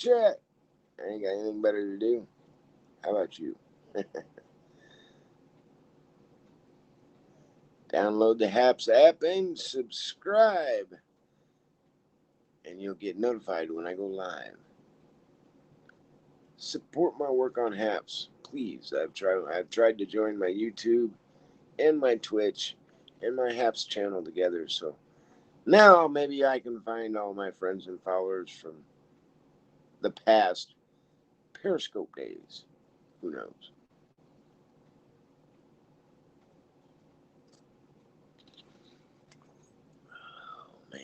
chat. I ain't got anything better to do. How about you? Download the HAPS app and subscribe, and you'll get notified when I go live. Support my work on HAPS, please. I've tried to join my YouTube and my Twitch and my HAPS channel together, so now maybe I can find all my friends and followers from the past Periscope days. Who knows? Oh, man.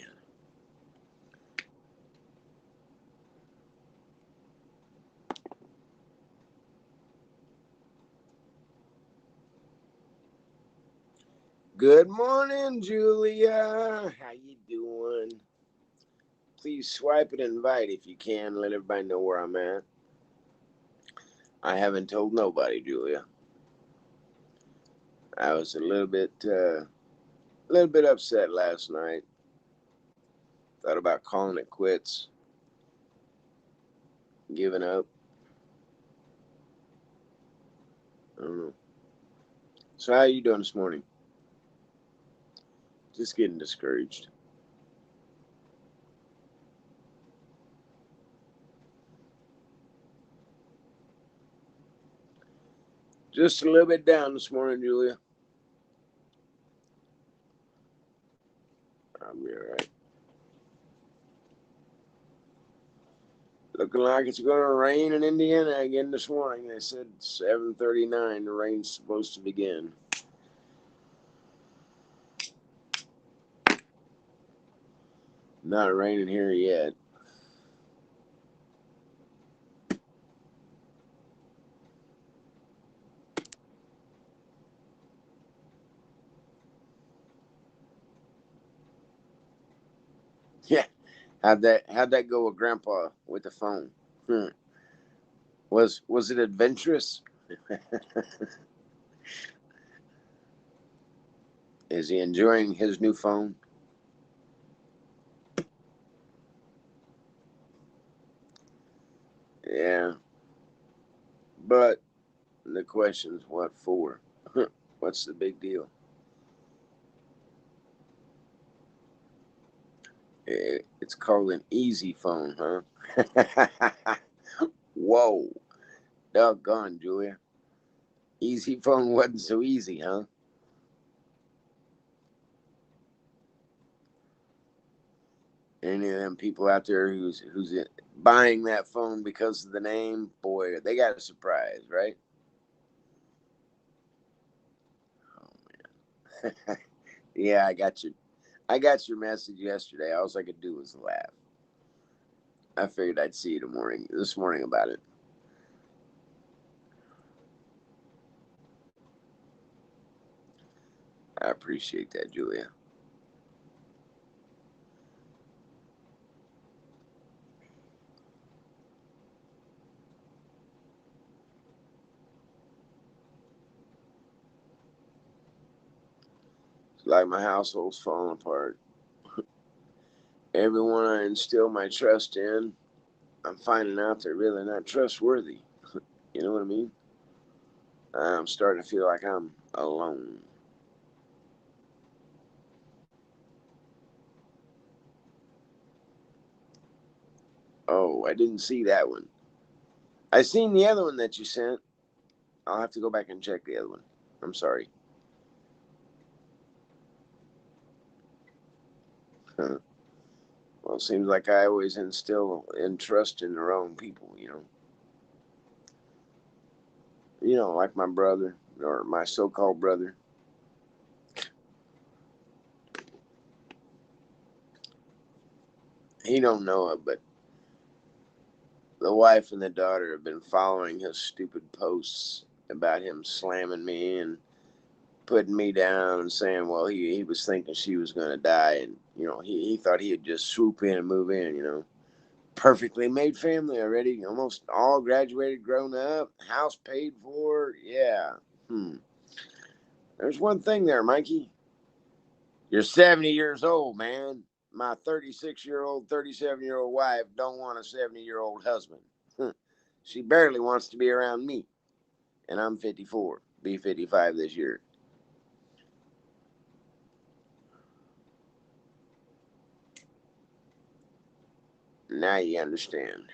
Good morning, Julia. How you doing? Please swipe and invite if you can. Let everybody know where I'm at. I haven't told nobody, Julia. I was a little bit upset last night. Thought about calling it quits, giving up. I don't know. So how you doing this morning? Just getting discouraged. Just a little bit down this morning, Julia. I'll be all right. Looking like it's going to rain in Indiana again this morning. They said 7:39. The rain's supposed to begin. Not raining here yet. Yeah. How'd that go with Grandpa with the phone? Was it adventurous? Is he enjoying his new phone? Yeah. But the question's what for? What's the big deal? It's called an easy phone, huh? Whoa. Doggone, Julia. Easy phone wasn't so easy, huh? Any of them people out there who's buying that phone because of the name, boy, they got a surprise, right? Oh man. Yeah, I got your message yesterday. All I could do was laugh. I figured I'd see you this morning about it. I appreciate that, Julia. It's like my household's falling apart. Everyone I instill my trust in, I'm finding out they're really not trustworthy. You know what I mean? I'm starting to feel like I'm alone. Oh, I didn't see that one. I seen the other one that you sent. I'll have to go back and check the other one. I'm sorry. Huh. Well, it seems like I always instill in trust in the wrong people, you know. Like my brother or my so-called brother. He don't know it, but the wife and the daughter have been following his stupid posts about him slamming me and putting me down and saying, well, he was thinking she was going to die. And, he thought he'd just swoop in and move in. Perfectly made family already, almost all graduated, grown up, house paid for. Yeah. There's one thing there, Mikey. You're 70 years old, man. my 36-year-old, 37-year-old wife don't want a 70-year-old husband. She barely wants to be around me. And I'm 54, be 55 this year. Now you understand.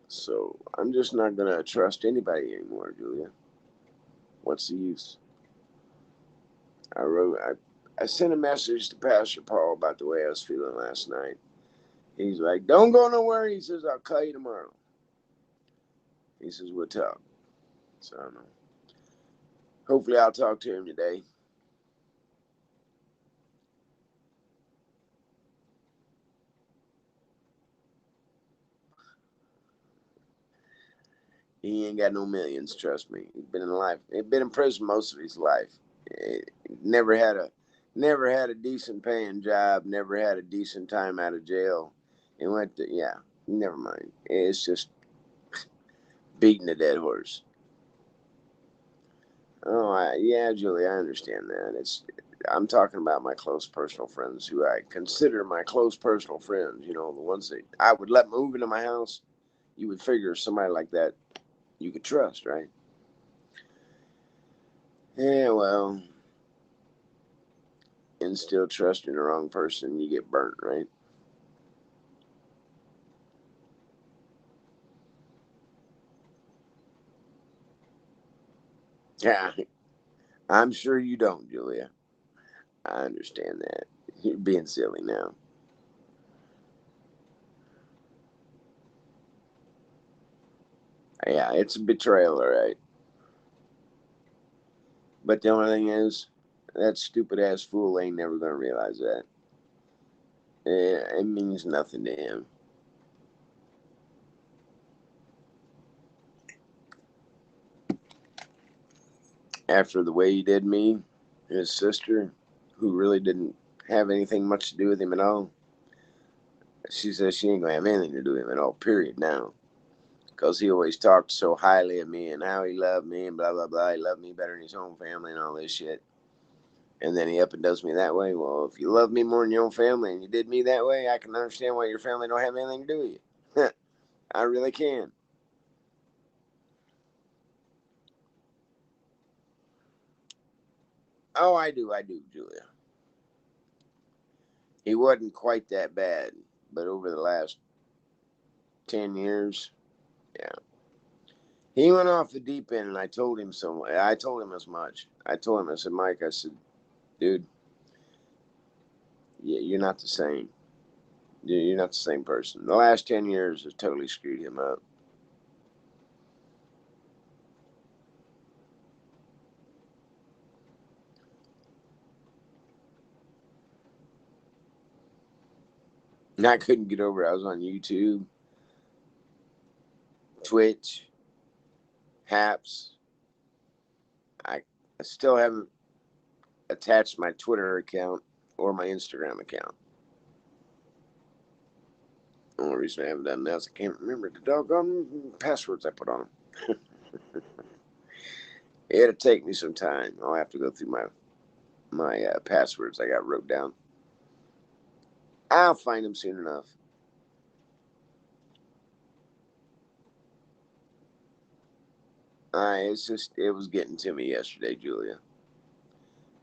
So I'm just not going to trust anybody anymore, Julia. What's the use? I sent a message to Pastor Paul about the way I was feeling last night. He's like, don't go nowhere. He says, I'll call you tomorrow. He says, we'll talk. So I don't know. Hopefully I'll talk to him today. He ain't got no millions, trust me. He's been in prison most of his life. Never had a decent paying job, never had a decent time out of jail. And never mind. It's just beating a dead horse. Oh, yeah, Julie, I understand that. I'm talking about my close personal friends who I consider my close personal friends. The ones that I would let move into my house. You would figure somebody like that you could trust, right? Yeah, well, and still trusting the wrong person, you get burnt, right? Yeah, I'm sure you don't, Julia. I understand that. You're being silly now. Yeah, it's a betrayal, all right. But the only thing is, that stupid ass fool ain't never gonna realize that. It means nothing to him. After the way he did me, his sister, who really didn't have anything much to do with him at all, she says she ain't gonna have anything to do with him at all, period, now. Because he always talked so highly of me and how he loved me and blah, blah, blah. He loved me better than his own family and all this shit. And then he up and does me that way. Well, if you love me more than your own family and you did me that way, I can understand why your family don't have anything to do with you. I really can. Oh, I do, Julia. He wasn't quite that bad, but over the last 10 years, yeah. He went off the deep end, and I told him so. I told him as much. I told him, I said, Mike, I said, dude, you're not the same. You're not the same person. The last 10 years has totally screwed him up. And I couldn't get over it. I was on YouTube, Twitch, Haps. I still haven't attached my Twitter account or my Instagram account. The only reason I haven't done that is I can't remember the doggone passwords I put on them. It'll take me some time. I'll have to go through my passwords I got wrote down. I'll find them soon enough. It was getting to me yesterday, Julia.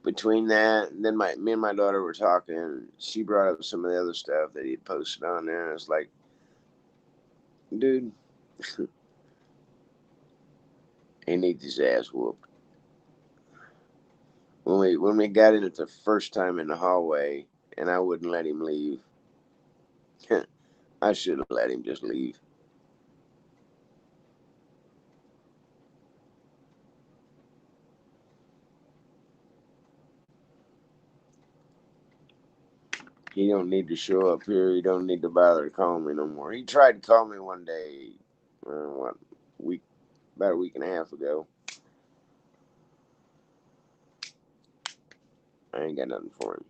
Between that, and then me and my daughter were talking, and she brought up some of the other stuff that he had posted on there, and it's like, dude, he needs his ass whooped. When we got in it the first time in the hallway, and I wouldn't let him leave, I should have let him just leave. He don't need to show up here. He don't need to bother to call me no more. He tried to call me one day, what week, about a week and a half ago. I ain't got nothing for him.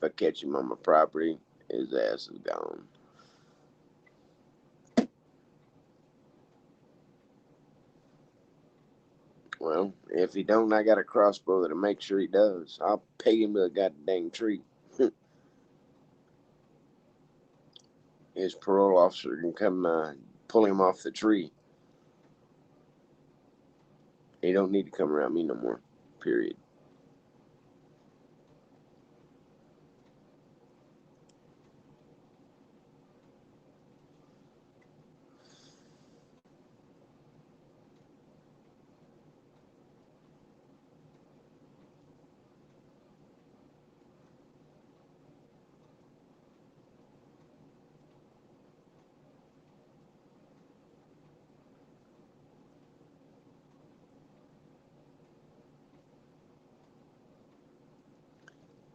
If I catch him on my property, his ass is gone. Well, if he don't, I got a crossbow that'll make sure he does. I'll peg him to a goddamn tree. His parole officer can come pull him off the tree. He don't need to come around me no more. Period.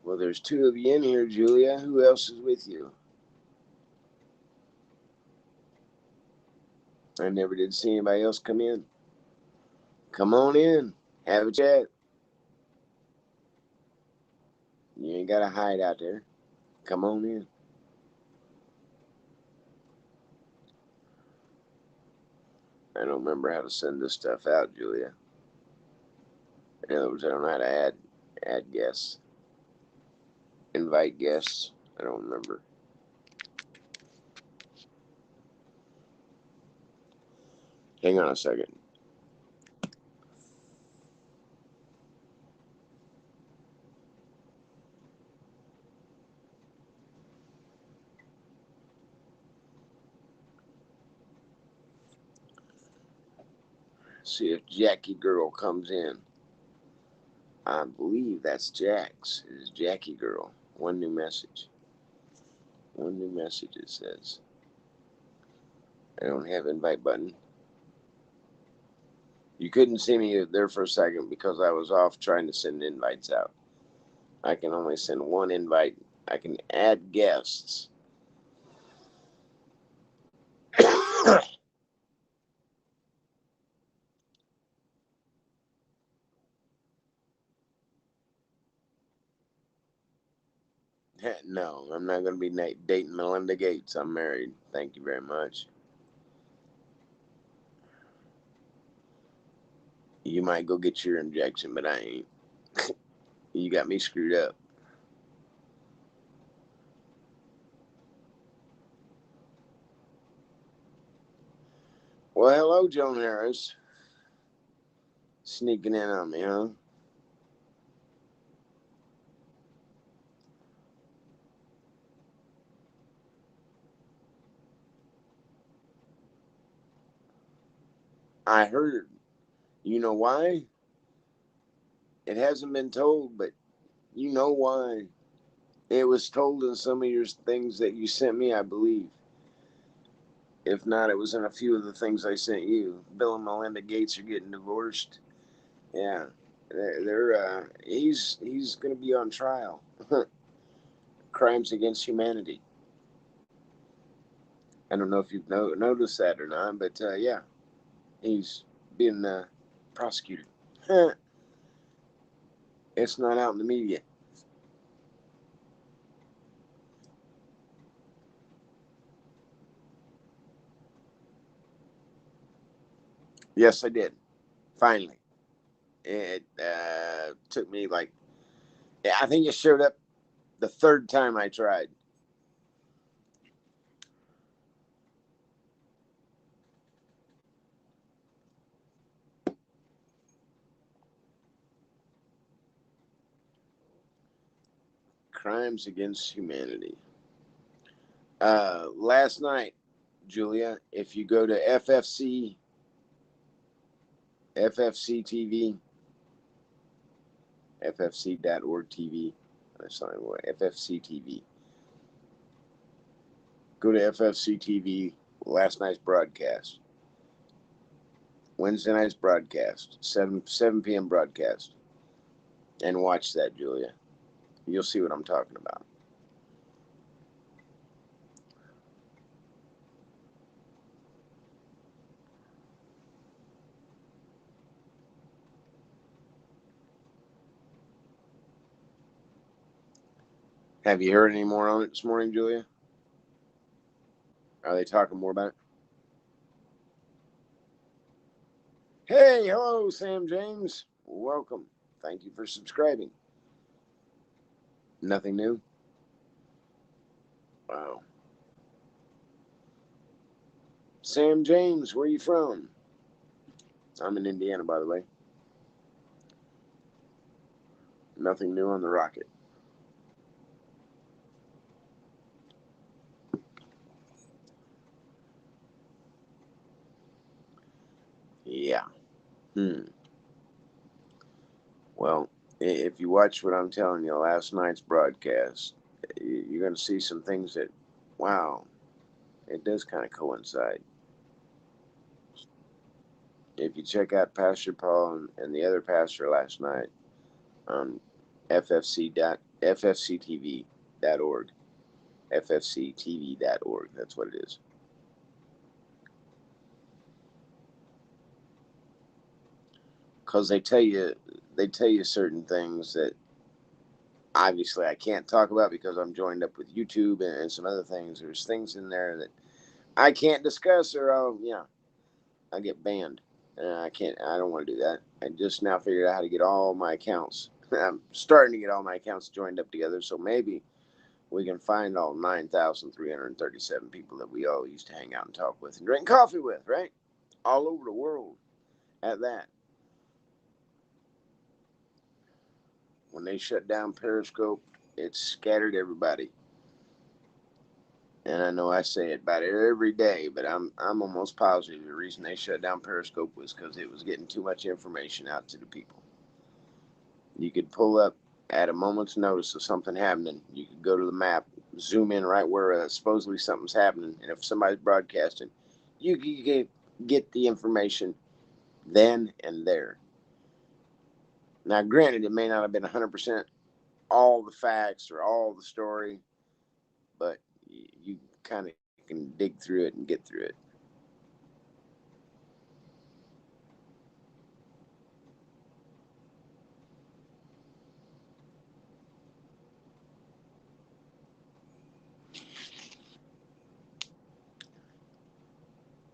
Well, there's two of you in here, Julia. Who else is with you? I never did see anybody else come in. Come on in. Have a chat. You ain't got to hide out there. Come on in. I don't remember how to send this stuff out, Julia. In other words, I don't know how to add guests. Invite guests. I don't remember. Hang on a second. See if Jackie Girl comes in. I believe that's Jax. It is Jackie Girl. One new message. One new message, it says. I don't have invite button. You couldn't see me there for a second because I was off trying to send invites out. I can only send one invite. I can add guests. No, I'm not going to be dating Melinda Gates. I'm married. Thank you very much. You might go get your injection, but I ain't. You got me screwed up. Well, hello, Joan Harris. Sneaking in on me, huh? I heard. You know why? It hasn't been told, but you know why. It was told in some of your things that you sent me, I believe. If not, it was in a few of the things I sent you. Bill and Melinda Gates are getting divorced. Yeah, he's going to be on trial. Crimes against humanity. I don't know if you've noticed that or not, but yeah, he's being prosecuted. It's not out in the media. Yes, I did. Finally. It took me like, yeah, I think it showed up the third time I tried. Crimes against humanity. Last night, Julia, if you go to FFC TV, ffc.org TV, that's not what, FFC TV. Go to FFC TV, last night's broadcast. Wednesday night's broadcast, 7 p.m. broadcast. And watch that, Julia. You'll see what I'm talking about. Have you heard any more on it this morning, Julia? Are they talking more about it? Hey, hello, Sam James. Welcome. Thank you for subscribing. Nothing new? Wow. Sam James, where are you from? I'm in Indiana, by the way. Nothing new on the rocket. Yeah. Well, if you watch what I'm telling you, last night's broadcast, you're going to see some things that, wow, it does kind of coincide. If you check out Pastor Paul and the other pastor last night on ffctv.org, ffctv.org, that's what it is. Because they tell you certain things that obviously I can't talk about because I'm joined up with YouTube and some other things. There's things in there that I can't discuss, or I get banned. I can't. I don't want to do that. I just now figured out how to get all my accounts. I'm starting to get all my accounts joined up together, so maybe we can find all 9,337 people that we all used to hang out and talk with and drink coffee with, right? All over the world at that. When they shut down Periscope, it scattered everybody. And I know I say it about it every day, but I'm almost positive the reason they shut down Periscope was because it was getting too much information out to the people. You could pull up at a moment's notice of something happening. You could go to the map, zoom in right where supposedly something's happening, and if somebody's broadcasting, you could get the information then and there. Now, granted, it may not have been 100% all the facts or all the story, but you kind of can dig through it and get through it.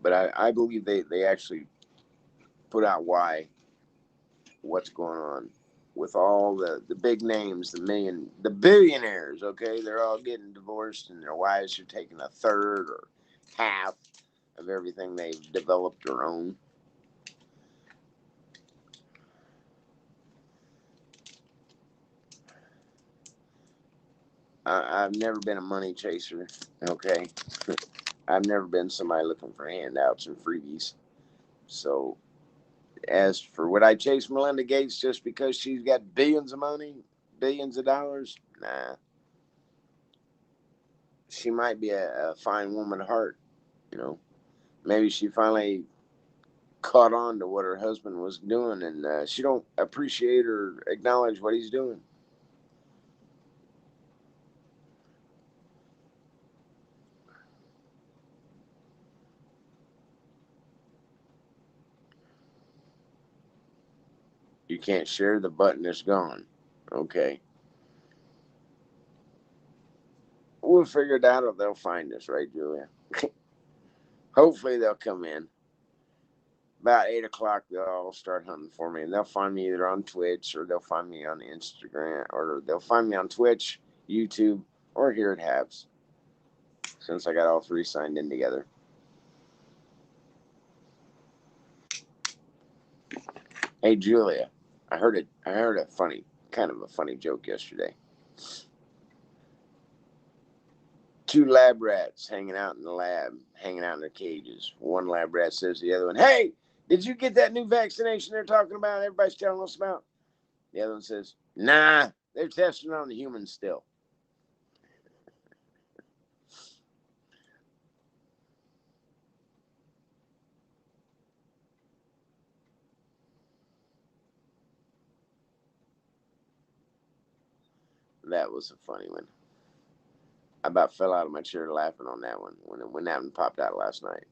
But I believe they actually put out what's going on with all the big names, the billionaires. Okay, they're all getting divorced, and their wives are taking a third or half of everything they've developed or owned. I've never been a money chaser. Okay, I've never been somebody looking for handouts and freebies. So as for would I chase Melinda Gates just because she's got billions of money, billions of dollars? Nah. She might be a fine woman at heart, you know. Maybe she finally caught on to what her husband was doing, and she don't appreciate or acknowledge what he's doing. You can't share the button, it's gone. Okay. We'll figure it out, or they'll find us, right, Julia? Hopefully they'll come in. About 8 o'clock, they'll all start hunting for me, and they'll find me either on Twitch, or they'll find me on Instagram, or they'll find me on Twitch, YouTube, or here at Habs, since I got all three signed in together. Hey, Julia, I heard a funny, kind of a funny joke yesterday. Two lab rats hanging out in the lab, hanging out in their cages. One lab rat says to the other one, "Hey, did you get that new vaccination they're talking about? Everybody's telling us about." The other one says, "Nah, they're testing on the humans still." That was a funny one. I about fell out of my chair laughing on that one when that one popped out last night.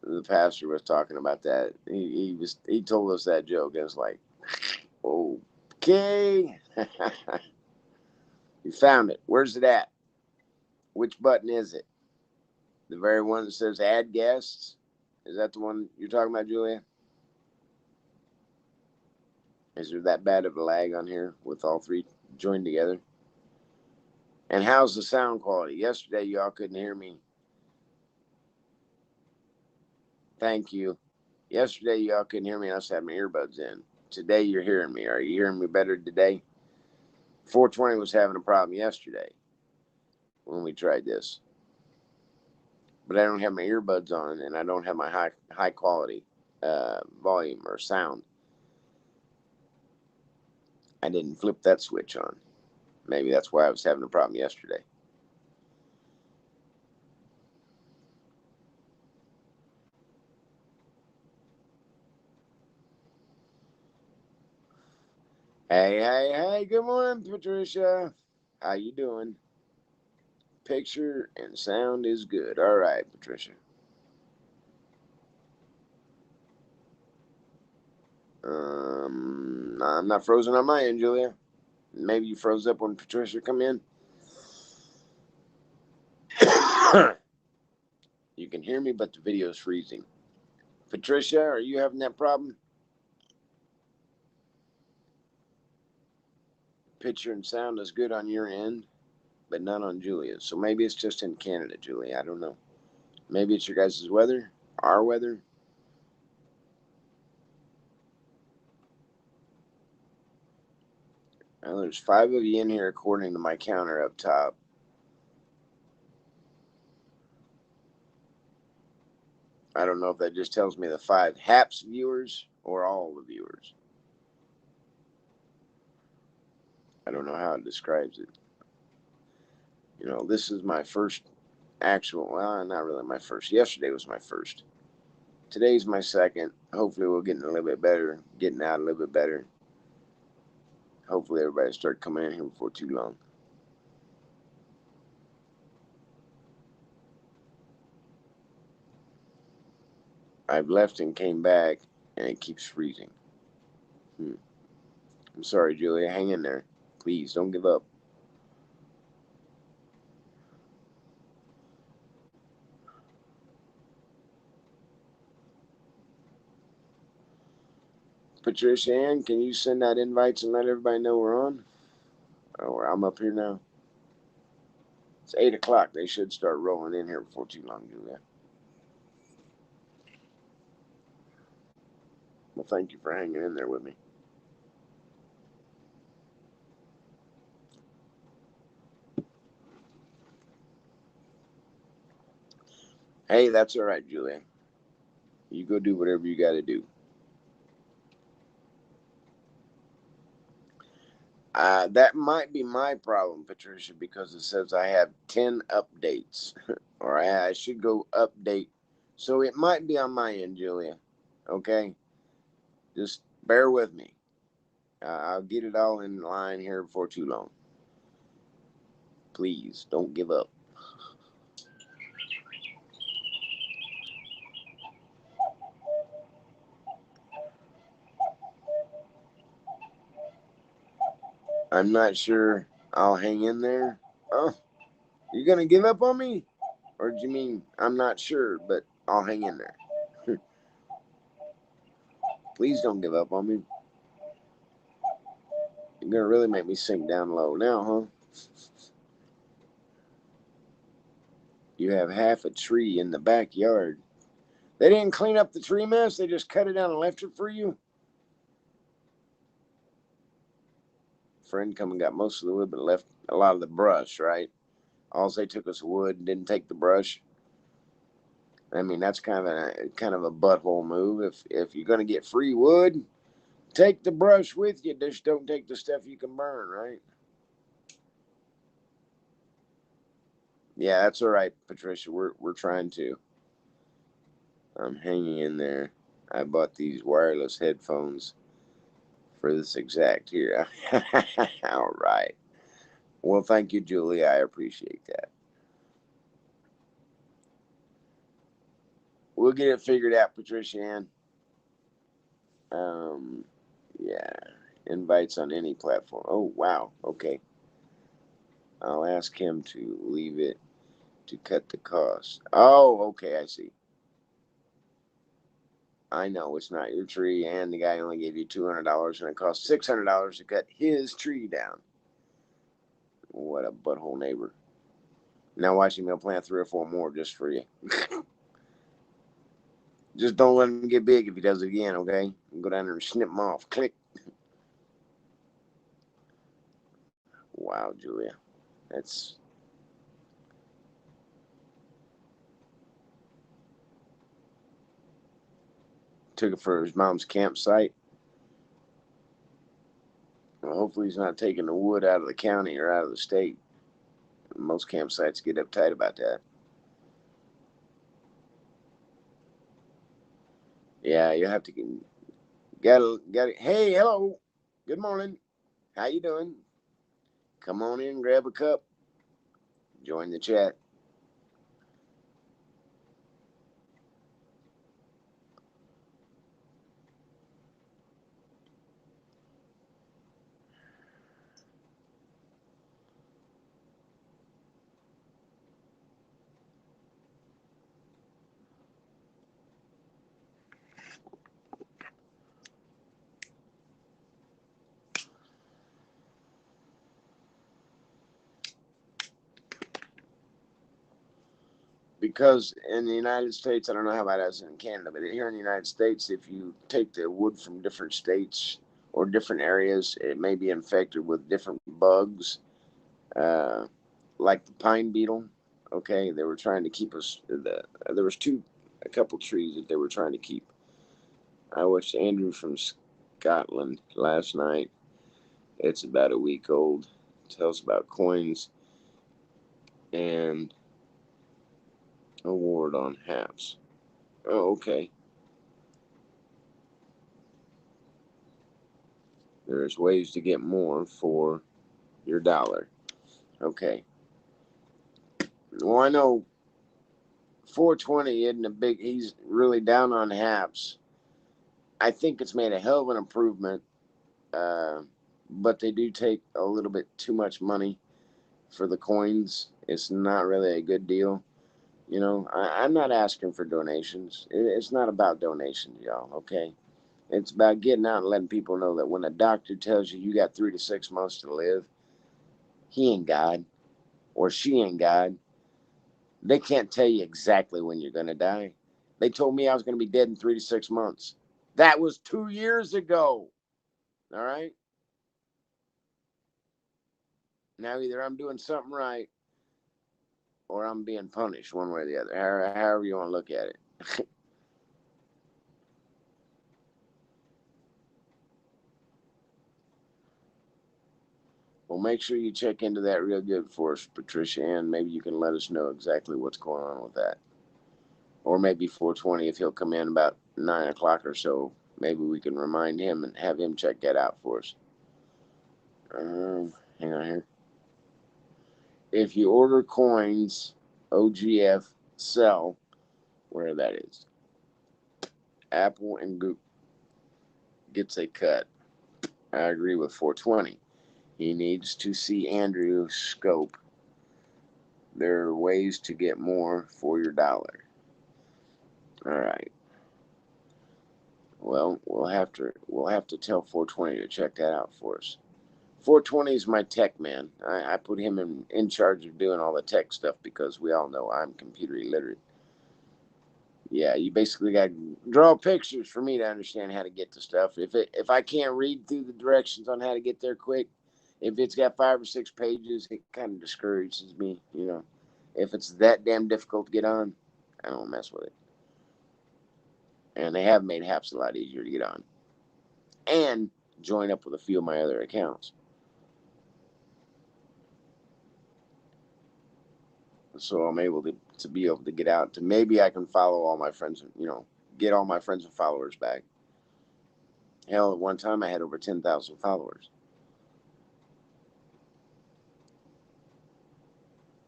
The pastor was talking about that. He told us that joke. It was like, Okay. You found it. Where's it at? Which button is it? The very one that says add guests? Is that the one you're talking about, Julia? Is there that bad of a lag on here with all three joined together? And how's the sound quality? Yesterday, y'all couldn't hear me. Thank you. Yesterday, y'all couldn't hear me. I just had my earbuds in. Today, you're hearing me. Are you hearing me better today? 420 was having a problem yesterday when we tried this. But I don't have my earbuds on, and I don't have my high quality volume or sound. I didn't flip that switch on. Maybe that's why I was having a problem yesterday. Hey, good morning, Patricia. How you doing? Picture and sound is good. All right, Patricia. I'm not frozen on my end, Julia. Maybe you froze up when Patricia come in. You can hear me, but the video is freezing. Patricia, are you having that problem? Picture and sound is good on your end, but not on Julia's. So maybe it's just in Canada, Julia. I don't know. Maybe it's your guys' weather, our weather. Well, there's 5 of you in here according to my counter up top. I don't know if that just tells me the 5 HAPS viewers or all the viewers. I don't know how it describes it. You know, this is my first actual, well, not really my first. Yesterday was my first. Today's my second. Hopefully we'll get a little bit better, getting out a little bit better. Hopefully everybody start coming in here before too long. I've left and came back, and it keeps freezing. I'm sorry, Julia. Hang in there. Please, don't give up. Patricia Ann, can you send out invites and let everybody know we're on? Oh, I'm up here now. It's 8 o'clock. They should start rolling in here before too long, Julia. Well, thank you for hanging in there with me. Hey, that's all right, Julia. You go do whatever you got to do. That might be my problem, Patricia, because it says I have 10 updates, or I should go update. So it might be on my end, Julia. Okay? Just bear with me. I'll get it all in line here before too long. Please don't give up. I'm not sure I'll hang in there. Oh, you gonna give up on me? Or do you mean I'm not sure, but I'll hang in there? Please don't give up on me. You're gonna really make me sink down low now, huh? You have half a tree in the backyard. They didn't clean up the tree mess, they just cut it down and left it for you? Friend come and got most of the wood, but left a lot of the brush, right? All they took was wood and didn't take the brush. I mean, that's kind of a butthole move. If you're gonna get free wood, take the brush with you. Just don't take the stuff you can burn, right? Yeah, that's all right, Patricia. We're trying to. I'm hanging in there. I bought these wireless headphones for this exact here. All right. Well, thank you, Julie. I appreciate that. We'll get it figured out, Patricia Ann. Yeah. Invites on any platform. Oh, wow. Okay. I'll ask him to leave it to cut the cost. Oh, okay. I see. I know it's not your tree, and the guy only gave you $200, and it costs $600 to cut his tree down. What a butthole neighbor. Now watch him. He'll plant 3 or 4 more just for you. Just don't let him get big if he does it again, okay? Go down there and snip him off. Click. Wow, Julia. That's took it for his mom's campsite. Well, hopefully he's not taking the wood out of the county or out of the state. Most campsites get uptight about that. Yeah, you have to gotta. Hey, hello. Good morning. How you doing? Come on in, grab a cup, join the chat. Because in the United States, I don't know how about us in Canada, but here in the United States, if you take the wood from different states or different areas, it may be infected with different bugs, uh, like the pine beetle. Okay, they were trying to keep us. There was a couple trees that they were trying to keep. I watched Andrew from Scotland last night. It's about a week old. Tells about coins and award on haps. Oh, okay. There's ways to get more for your dollar. Okay. Well, I know 420 isn't a big. He's really down on haps. I think it's made a hell of an improvement, uh, but they do take a little bit too much money for the coins. It's not really a good deal. I'm not asking for donations. It's not about donations, y'all. Okay. It's about getting out and letting people know that when a doctor tells you you got 3 to 6 months to live, he ain't God or she ain't God. They can't tell you exactly when you're going to die. They told me I was going to be dead in 3 to 6 months. That was 2 years ago. All right. Now either I'm doing something right or I'm being punished one way or the other, however you want to look at it. Well, make sure you check into that real good for us, Patricia, and maybe you can let us know exactly what's going on with that. Or maybe 420 if he'll come in about 9 o'clock or so. Maybe we can remind him and have him check that out for us. Hang on here. If you order coins, OGF sell, where that is, Apple and Google gets a cut. I agree with 420. He needs to see Andrew's scope. There are ways to get more for your dollar. All right. Well, we'll have to tell 420 to check that out for us. 420 is my tech man. I put him in charge of doing all the tech stuff because we all know I'm computer illiterate. Yeah, you basically got to draw pictures for me to understand how to get to stuff. If I can't read through the directions on how to get there quick, if it's got 5 or 6 pages, it kind of discourages me. If it's that damn difficult to get on, I don't mess with it. And they have made Haps a lot easier to get on and join up with a few of my other accounts. So I'm able to be able to get out to maybe I can follow all my friends, get all my friends and followers back. Hell, at one time I had over 10,000 followers.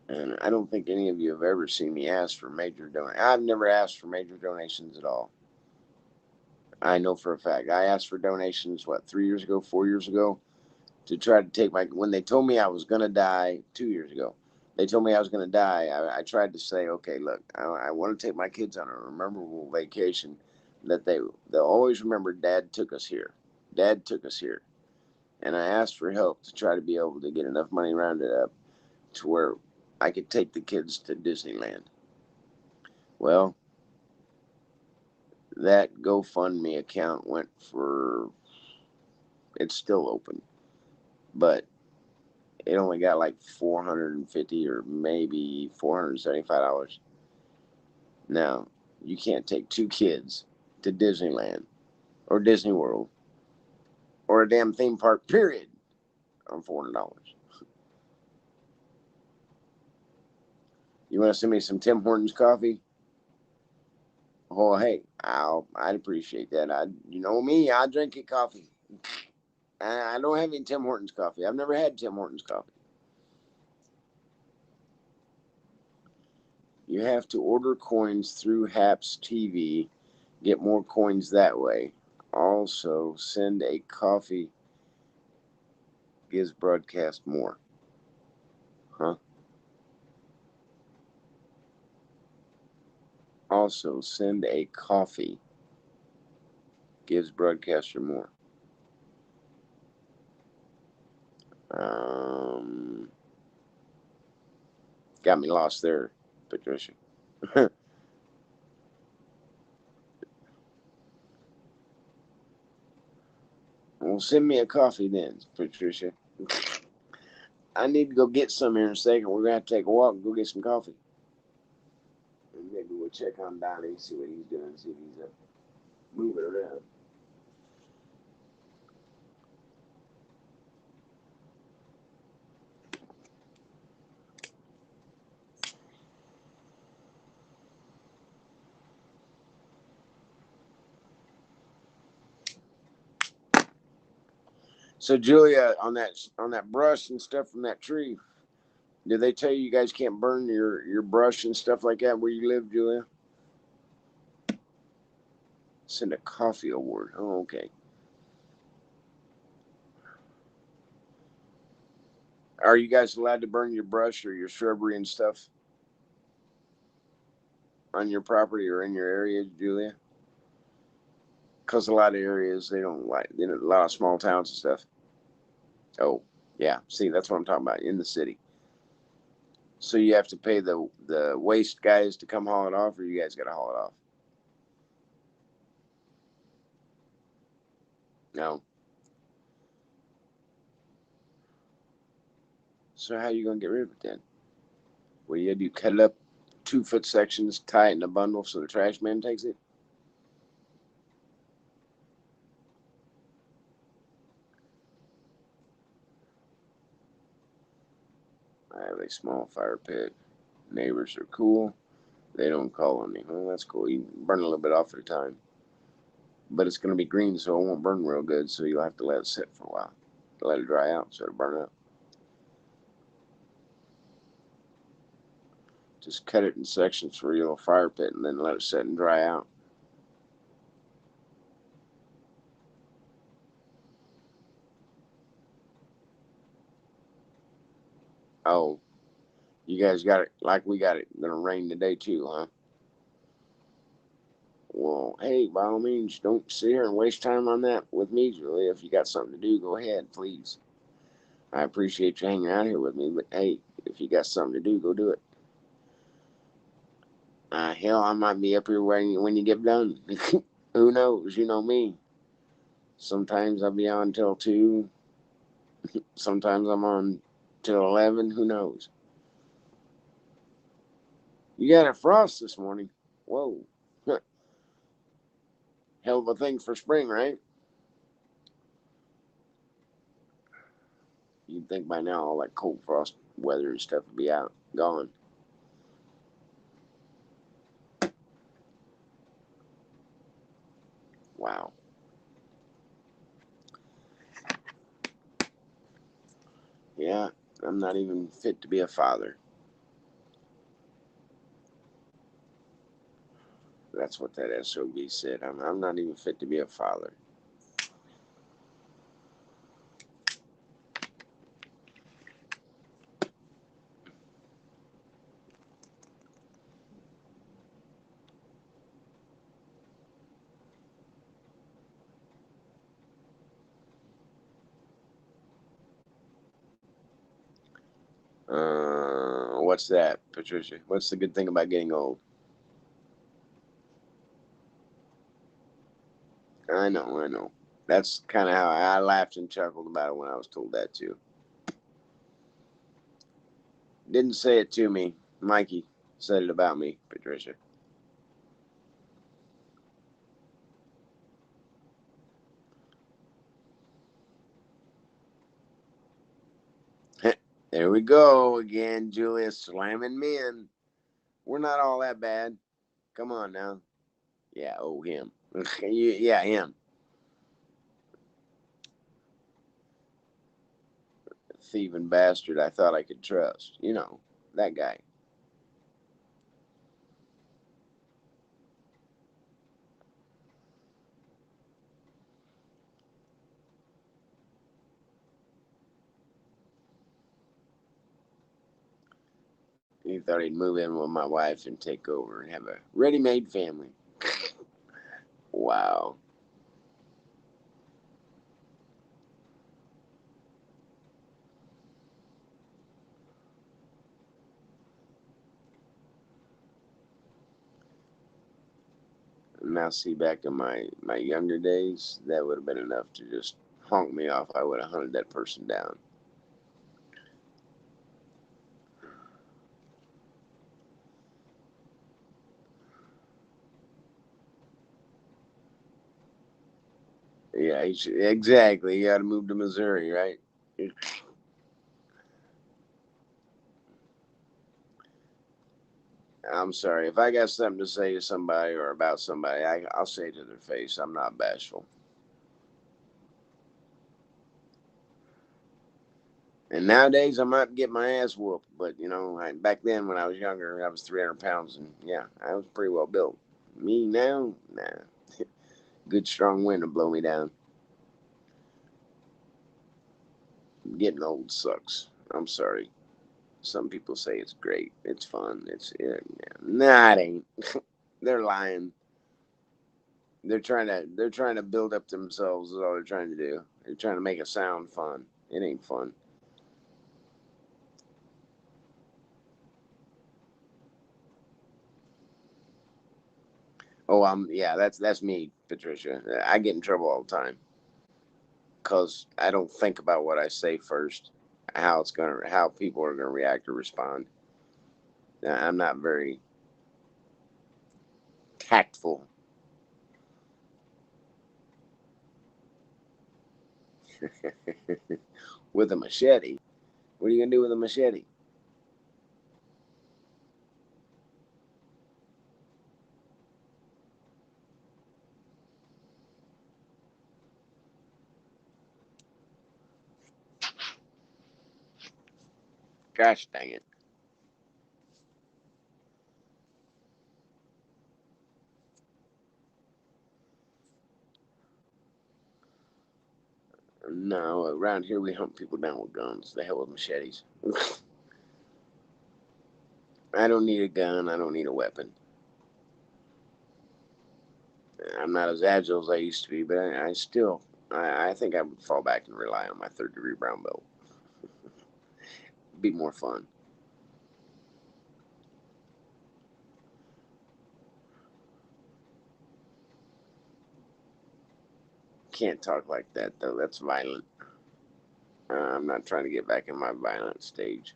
And I don't think any of you have ever seen me ask for major donations. I've never asked for major donations at all. I know for a fact. I asked for donations, 3 years ago, 4 years ago, to try to take when they told me I was going to die 2 years ago. They told me I was going to die. I tried to say, okay, look, I want to take my kids on a memorable vacation that they'll always remember Dad took us here. Dad took us here. And I asked for help to try to be able to get enough money rounded up to where I could take the kids to Disneyland. Well, that GoFundMe account it's still open, but it only got like 450 or maybe $475. Now, you can't take two kids to Disneyland or Disney World or a damn theme park, period, on $400. You want to send me some Tim Hortons coffee? Oh, hey, I'd appreciate that. You know me, I drink it coffee. I don't have any Tim Hortons coffee. I've never had Tim Hortons coffee. You have to order coins through Haps TV. Get more coins that way. Also, send a coffee. Gives broadcast more. Huh? Also, send a coffee. Gives broadcaster more. Got me lost there, Patricia. Well, send me a coffee then, Patricia. I need to go get some here in a second. We're going to have to take a walk and go get some coffee. And maybe we'll check on Donnie, see what he's doing, see if he's moving around. So, Julia, on that brush and stuff from that tree, did they tell you guys can't burn your brush and stuff like that where you live, Julia? Send a coffee award. Oh, okay. Are you guys allowed to burn your brush or your shrubbery and stuff on your property or in your area, Julia? Because a lot of areas they don't like, a lot of small towns and stuff. Oh, yeah. See, that's what I'm talking about in the city. So you have to pay the waste guys to come haul it off, or you guys got to haul it off? No. So how are you gonna get rid of it then? Well, you do cut it up 2 foot sections, tie it in a bundle so the trash man takes it. I have a small fire pit. Neighbors are cool. They don't call on me. Well, that's cool. You can burn a little bit off at a time. But it's going to be green, so it won't burn real good, so you'll have to let it sit for a while. Let it dry out so it'll burn up. Just cut it in sections for your little fire pit and then let it sit and dry out. Oh, you guys got it like we got it. Gonna rain today too, huh? Well, hey, by all means, don't sit here and waste time on that with me, Julie. If you got something to do, go ahead, please. I appreciate you hanging out here with me, but hey, if you got something to do, go do it. Hell, I might be up here when you get done. Who knows? You know me. Sometimes I'll be on till 2. Sometimes I'm on till 11. Who knows? You got a frost this morning. Whoa. Hell of a thing for spring, right? You'd think by now all that cold frost weather and stuff would be out, gone. Wow. Yeah, I'm not even fit to be a father. That's what that SOB said. I'm not even fit to be a father. What's that, Patricia? What's the good thing about getting old? I know. That's kind of how I laughed and chuckled about it when I was told that too. Didn't say it to me. Mikey said it about me, Patricia. There we go again, Julia slamming men. We're not all that bad. Come on now. Yeah, oh, him. Yeah, him. Thieving bastard I thought I could trust. You know, that guy. He thought he'd move in with my wife and take over and have a ready made family. Wow. Now, see, back in my younger days, that would have been enough to just honk me off. I would have hunted that person down. Yeah, exactly. You got to move to Missouri, right? I'm sorry. If I got something to say to somebody or about somebody, I'll say it to their face. I'm not bashful. And nowadays, I might get my ass whooped, but back then when I was younger, I was 300 pounds, and yeah, I was pretty well built. Me now, nah. Good strong wind to blow me down. Getting old sucks. I'm sorry. Some people say it's great. It's fun. Nah, it ain't. They're lying. They're trying to build up themselves. Is all they're trying to do. They're trying to make it sound fun. It ain't fun. Oh, yeah. That's me, Patricia. I get in trouble all the time because I don't think about what I say first, how people are gonna react or respond. I'm not very tactful. With a machete. What are you gonna do with a machete? Gosh dang it! No, around here we hunt people down with guns. The hell with machetes. I don't need a gun. I don't need a weapon. I'm not as agile as I used to be, but I still, I think I would fall back and rely on my third-degree brown belt. Be more fun. Can't talk like that though. That's violent. I'm not trying to get back in my violent stage.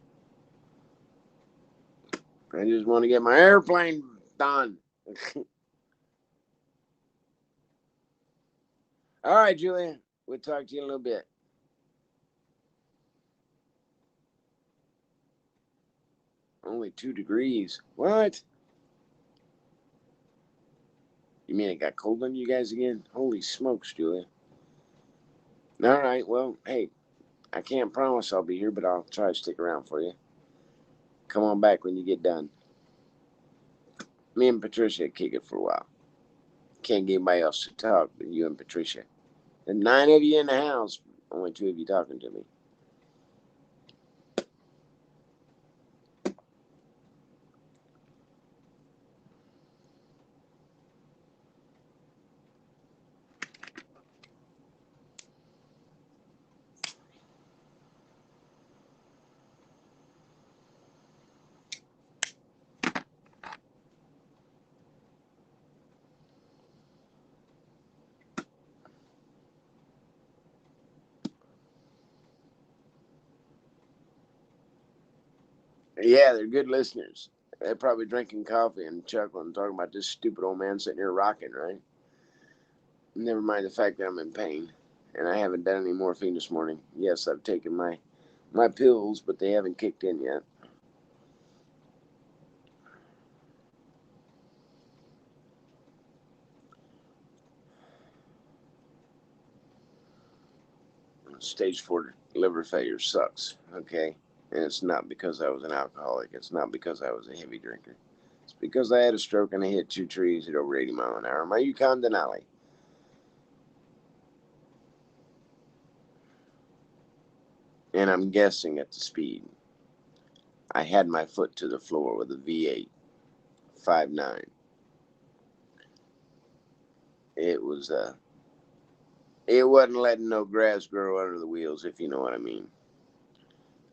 I just want to get my airplane done. All right, Julia. We'll talk to you in a little bit. Only 2 degrees. What? You mean it got cold on you guys again? Holy smokes, Julia. All right. Well, hey, I can't promise I'll be here, but I'll try to stick around for you. Come on back when you get done. Me and Patricia kick it for a while. Can't get anybody else to talk but you and Patricia. And 9 of you in the house, only 2 of you talking to me. Yeah, they're good listeners. They're probably drinking coffee and chuckling, talking about this stupid old man sitting here rocking, right? Never mind the fact that I'm in pain. And I haven't done any morphine this morning. Yes, I've taken my pills, but they haven't kicked in yet. Stage 4 liver failure sucks, okay? And it's not because I was an alcoholic. It's not because I was a heavy drinker. It's because I had a stroke and I hit 2 trees at over 80 miles an hour. My Yukon Denali. And I'm guessing at the speed. I had my foot to the floor with a V8, 5.9. It was it wasn't letting no grass grow under the wheels, if you know what I mean.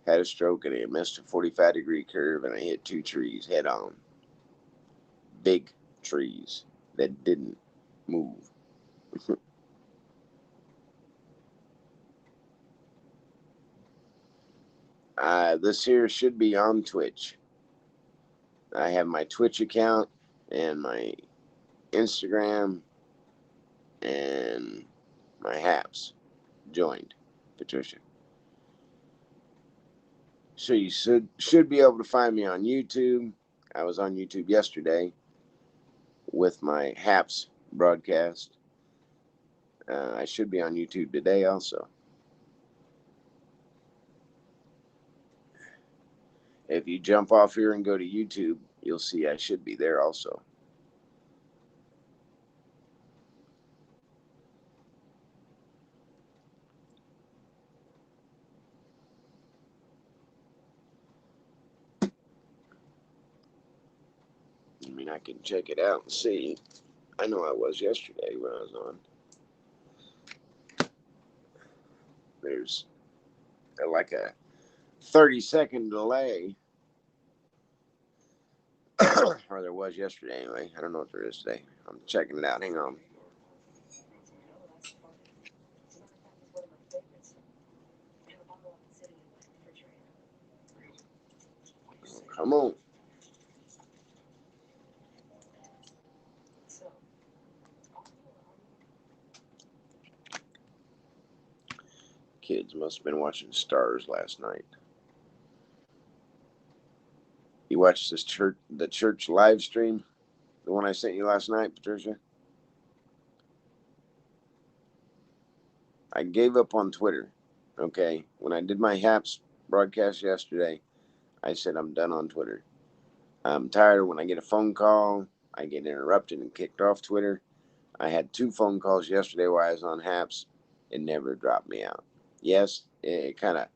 Had a stroke and I missed a 45-degree curve and I hit 2 trees head on. Big trees that didn't move. This here should be on Twitch. I have my Twitch account and my Instagram and my Haps joined, Patricia. So you should be able to find me on YouTube. I was on YouTube yesterday with my Haps broadcast. I should be on YouTube today also. If you jump off here and go to YouTube, you'll see I should be there also. I mean, I can check it out and see. I know I was yesterday when I was on. There's like a 30-second delay. Or there was yesterday anyway. I don't know what there is today. I'm checking it out. Hang on. Come on. Kids must have been watching Stars last night. You watched the church live stream? The one I sent you last night, Patricia? I gave up on Twitter. Okay. When I did my Haps broadcast yesterday, I said I'm done on Twitter. I'm tired of when I get a phone call, I get interrupted and kicked off Twitter. I had 2 phone calls yesterday while I was on Haps. It never dropped me out. Yes, it kind of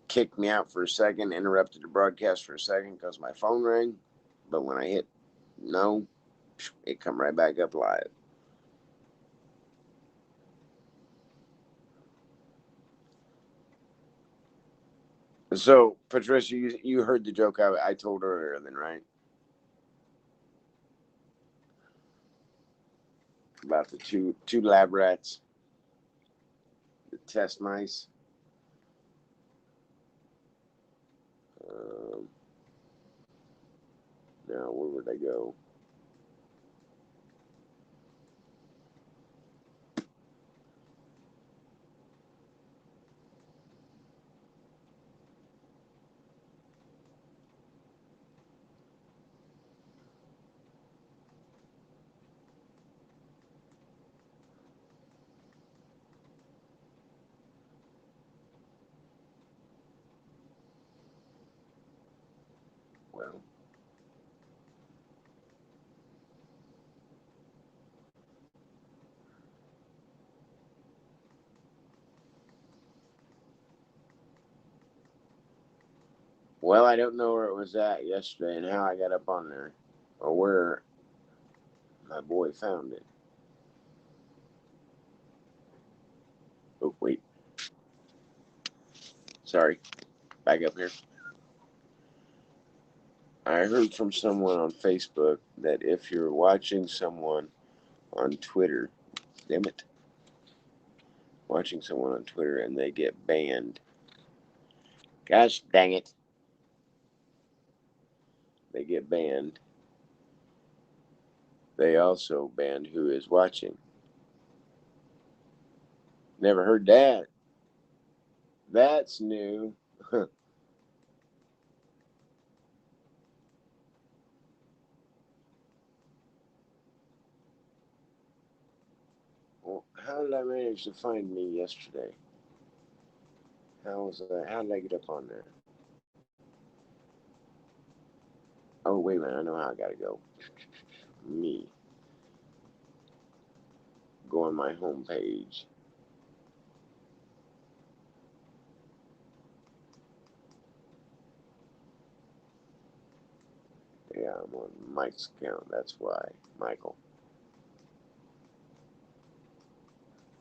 kicked me out for a second, interrupted the broadcast for a second because my phone rang. But when I hit no, it come right back up live. So, Patricia, you heard the joke I told earlier, then, right? About the two lab rats, the test mice. Um, Now, where would they go? Well, Well, I don't know where it was at yesterday and how I got up on there, or where my boy found it. Oh, wait. Sorry. Back up here. I heard from someone on Facebook that if you're watching someone on Twitter, damn it, watching someone on Twitter and they get banned, gosh dang it, they get banned, they also ban who is watching. Never heard that. That's new. Well, how did I manage to find me yesterday? How was that? How did I get up on there? Oh, wait a minute. I know how I got to go. Me. Go on my home page. Yeah, I'm on Mike's account. That's why. Michael.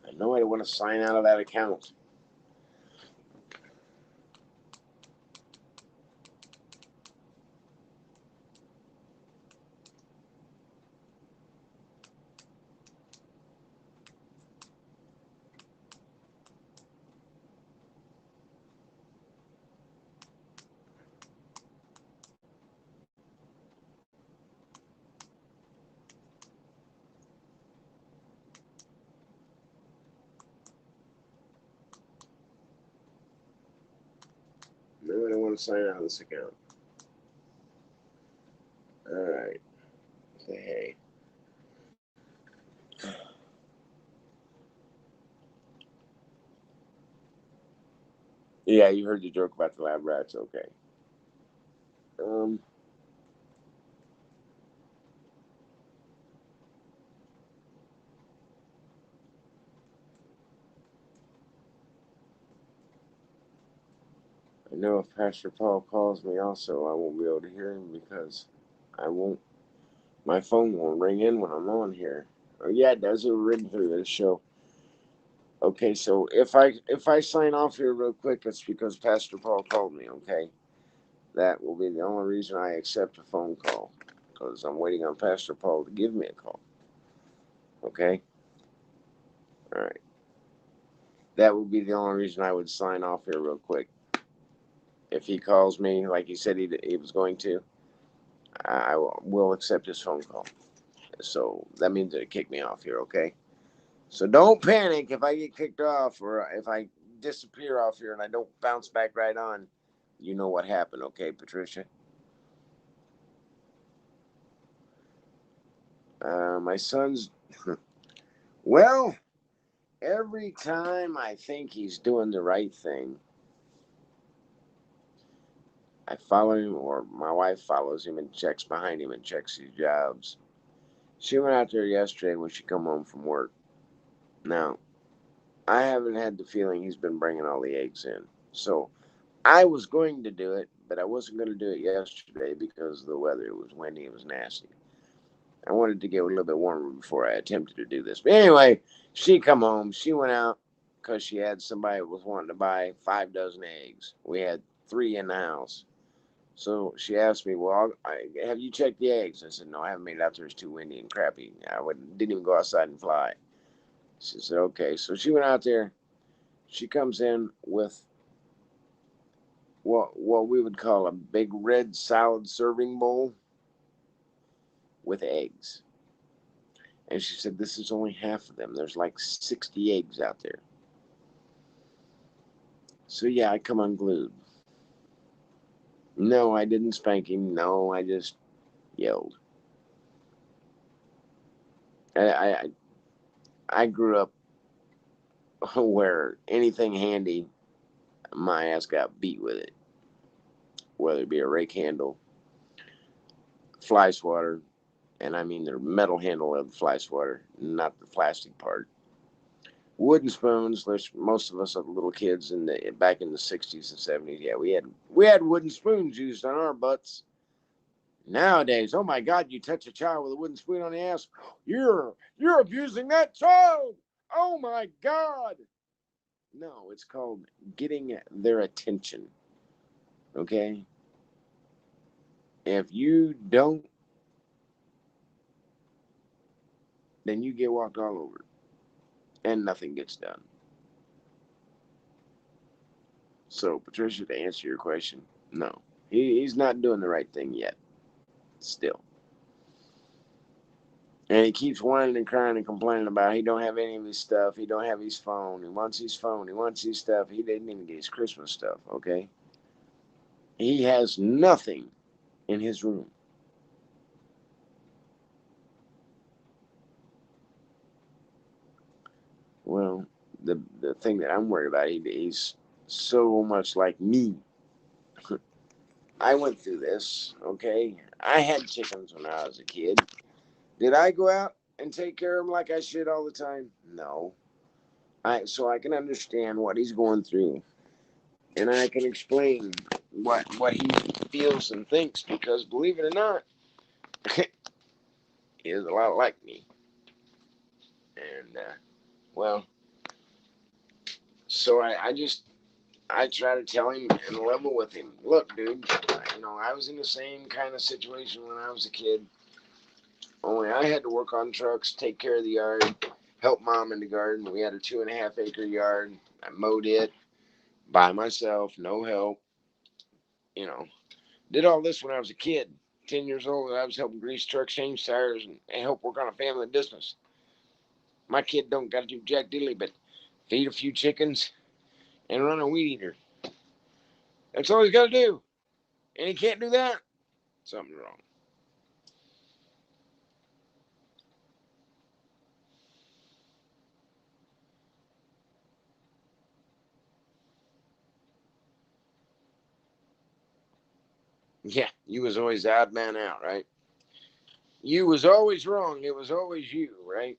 I know I want to sign out of that account. No, I don't want to sign out of this account. All right. Hey. Yeah, you heard the joke about the lab rats. Okay. Um, I know if Pastor Paul calls me also, I won't be able to hear him because I won't. My phone won't ring in when I'm on here. Oh yeah, it does. It'll ring through the show. Okay, so if I sign off here real quick, it's because Pastor Paul called me. Okay, that will be the only reason I accept a phone call because I'm waiting on Pastor Paul to give me a call. Okay, all right. That would be the only reason I would sign off here real quick. If he calls me like he said he was going to, I will accept his phone call. So that means that it kicked me off here. Okay. So don't panic if I get kicked off or if I disappear off here and I don't bounce back right on. You know what happened, okay, Patricia? My son's, well, every time I think he's doing the right thing, I follow him, or my wife follows him and checks behind him and checks his jobs. She went out there yesterday when she come home from work. Now, I haven't had the feeling he's been bringing all the eggs in. So I was going to do it, but I wasn't going to do it yesterday because of the weather. It was windy, it was nasty. I wanted to get a little bit warmer before I attempted to do this. But anyway, she come home. She went out because she had somebody that was wanting to buy 5 dozen eggs. We had 3 in the house. So she asked me, "Well, have you checked the eggs?" I said, "No, I haven't made it out there. It's too windy and crappy. Didn't even go outside and fly." She said, "Okay." So she went out there. She comes in with what we would call a big red salad serving bowl with eggs. And she said, "This is only half of them. There's like 60 eggs out there." So yeah, I come unglued. No, I didn't spank him. No, I just yelled. I I grew up where anything handy, my ass got beat with it. Whether it be a rake handle, fly swatter, and I mean the metal handle of the fly swatter, not the plastic part, wooden spoons. Most of us are little kids back in the 60s and 70s. Yeah, we had wooden spoons used on our butts. Nowadays, oh my God, you touch a child with a wooden spoon on the ass, you're abusing that child. Oh my God. No, it's called getting their attention. Okay? If you don't, then you get walked all over and nothing gets done. So, Patricia, to answer your question, no, he's not doing the right thing yet. Still. And he keeps whining and crying and complaining about he don't have any of his stuff. He don't have his phone. He wants his phone. He wants his stuff. He didn't even get his Christmas stuff, okay? He has nothing in his room. Well, the thing that I'm worried about, he's so much like me. I went through this, okay? I had chickens when I was a kid. Did I go out and take care of them like I should all the time? No. So I can understand what he's going through, and I can explain what he feels and thinks, because believe it or not, he is a lot like me. And well, so I try to tell him and level with him. Look, dude, I was in the same kind of situation when I was a kid. Only I had to work on trucks, take care of the yard, help mom in the garden. We had a 2.5 acre yard. I mowed it by myself, no help. You know, did all this when I was a kid. 10 years old, I was helping grease trucks, change tires, and help work on a family business. My kid don't got to do jack diddly but feed a few chickens and run a weed eater. That's all he's got to do. And he can't do that. Something's wrong. Yeah, you was always the odd man out, right? You was always wrong. It was always you, right?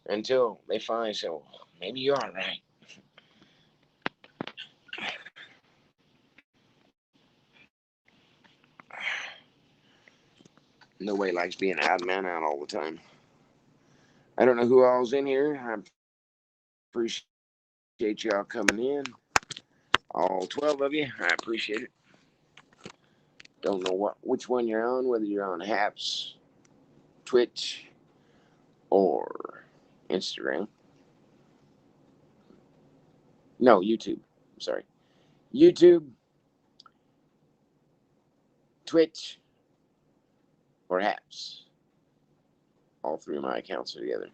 Until they finally said, well, maybe you are right. Nobody likes being an odd man out all the time. I don't know who all's in here. I appreciate y'all coming in. All 12 of you. I appreciate it. Don't know which one you're on, whether you're on Haps, Twitch, or Instagram. No, YouTube. I'm sorry. YouTube, Twitch, or Haps. All three of my accounts are together.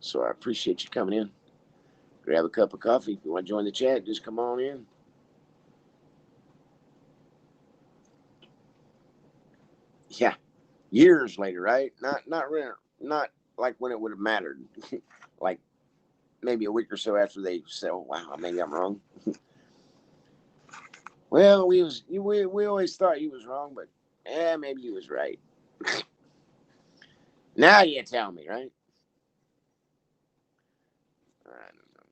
So I appreciate you coming in. Grab a cup of coffee. If you want to join the chat, just come on in. Yeah, years later, right? Not like when it would have mattered. Like maybe a week or so after they said, "Oh wow, maybe I'm wrong." Well, we always thought you was wrong, but maybe you was right. Now you tell me, right? I don't know.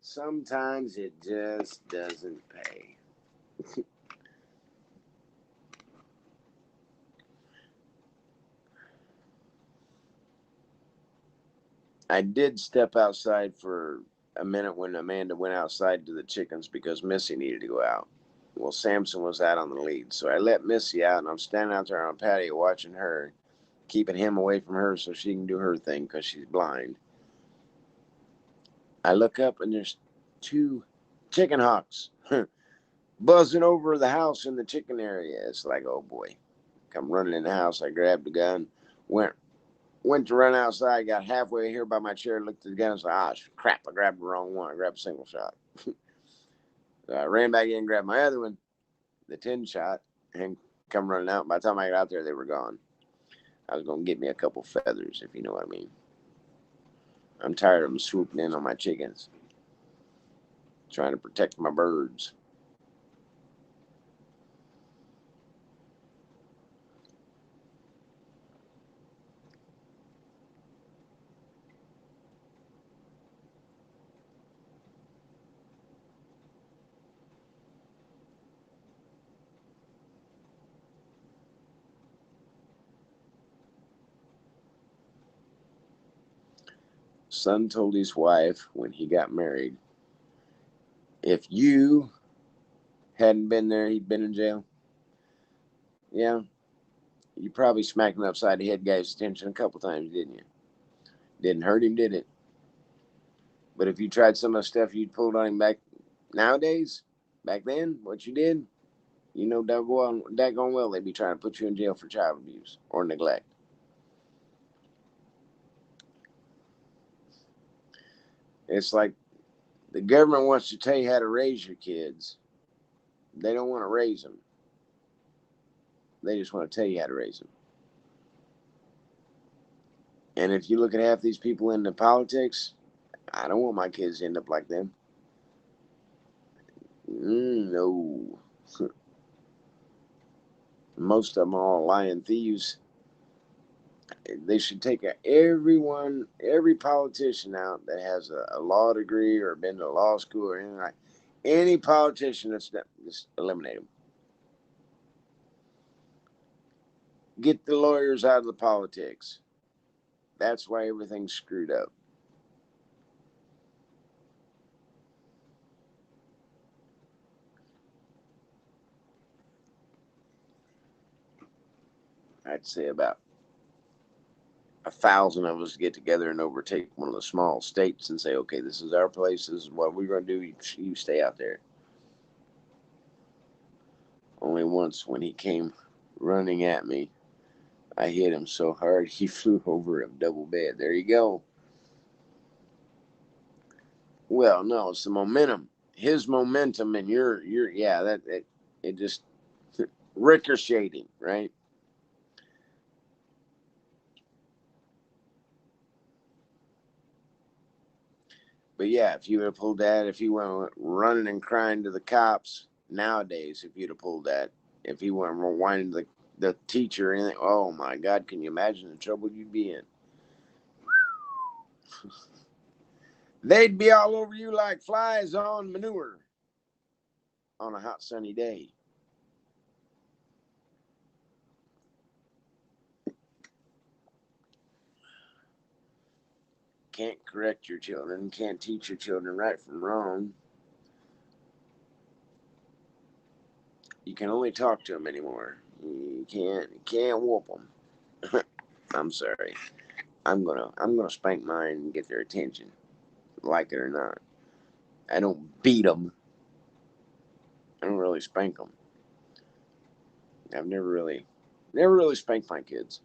Sometimes it just doesn't pay. I did step outside for a minute when Amanda went outside to the chickens because Missy needed to go out. Well, Samson was out on the lead, so I let Missy out, and I'm standing out there on the patio watching her, keeping him away from her so she can do her thing because she's blind. I look up, and there's two chicken hawks buzzing over the house in the chicken area. It's like, oh boy. Come running in the house. I grabbed the gun, went to run outside, got halfway here by my chair, looked at the gun, and said, ah, crap, I grabbed the wrong one. I grabbed a single shot. So I ran back in and grabbed my other one, the 10 shot, and come running out. By the time I got out there, they were gone. I was going to get me a couple feathers, if you know what I mean. I'm tired of them swooping in on my chickens, trying to protect my birds. son told his wife when he got married, if you hadn't been there, he'd been in jail. Yeah, you probably smacked him upside the head, got his attention a couple times, didn't you? Didn't hurt him, did it? But if you tried some of the stuff you'd pulled on him back nowadays, back then, what you did, you know daggone well they'd be trying to put you in jail for child abuse or neglect. It's like the government wants to tell you how to raise your kids. They don't want to raise them. They just want to tell you how to raise them. And if you look at half these people in the politics, I don't want my kids to end up like them. No. Most of them are all lying thieves. They should take every politician out that has a law degree or been to law school or anything like. Any politician that's just eliminate them. Get the lawyers out of the politics. That's why everything's screwed up. I'd say about 1,000 of us get together and overtake one of the small states and say, okay, this is our place. This is what we're going to do. You stay out there. Only once when he came running at me, I hit him so hard he flew over a double bed. There you go. Well, no, it's the momentum. His momentum and your yeah, that it just ricocheting, right? But yeah, if you would have pulled that, if he went running and crying to the cops nowadays, if you'd have pulled that, if he went whining to the teacher or anything, oh my God, can you imagine the trouble you'd be in? They'd be all over you like flies on manure on a hot sunny day. Can't correct your children, can't teach your children right from wrong. You can only talk to them anymore. You can't whoop them. I'm sorry. I'm gonna spank mine and get their attention, like it or not. I don't beat them. I don't really spank them. I've never really spanked my kids.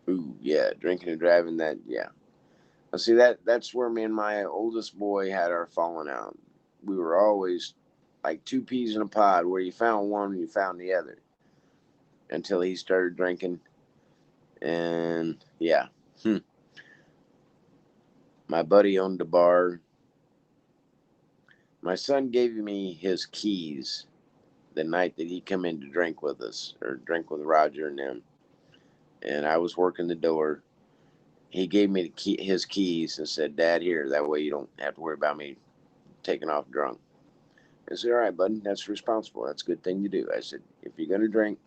Ooh, yeah, drinking and driving. That, yeah. I see that's where me and my oldest boy had our falling out. We were always like two peas in a pod, where you found one, you found the other, until he started drinking. And yeah, my buddy owned a bar. My son gave me his keys the night that he come in to drink with us, or drink with Roger and them. And I was working the door. He gave me his keys and said, "Dad, here. That way you don't have to worry about me taking off drunk." I said, "All right, bud. That's responsible. That's a good thing to do." I said, "If you're gonna drink,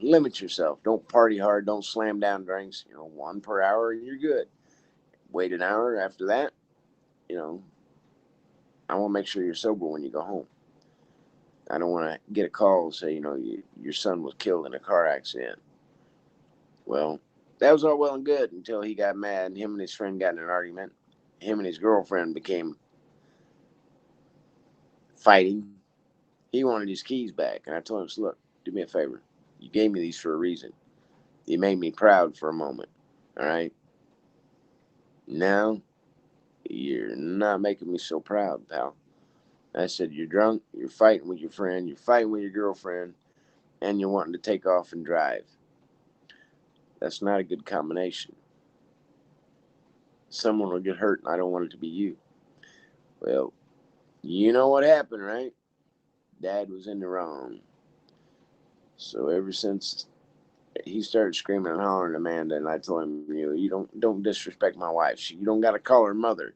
limit yourself. Don't party hard. Don't slam down drinks. One per hour and you're good. Wait an hour after that. You know, I want to make sure you're sober when you go home. I don't want to get a call and say, your son was killed in a car accident." Well, that was all well and good until he got mad and him and his friend got in an argument. Him and his girlfriend became fighting. He wanted his keys back. And I told him, "Look, do me a favor. You gave me these for a reason. You made me proud for a moment. All right. Now you're not making me so proud, pal." I said, "You're drunk. You're fighting with your friend. You're fighting with your girlfriend. And you're wanting to take off and drive. That's not a good combination. Someone will get hurt, and I don't want it to be you." Well, you know what happened, right? Dad was in the wrong. So ever since he started screaming and hollering at Amanda, and I told him, you don't disrespect my wife. You don't got to call her mother,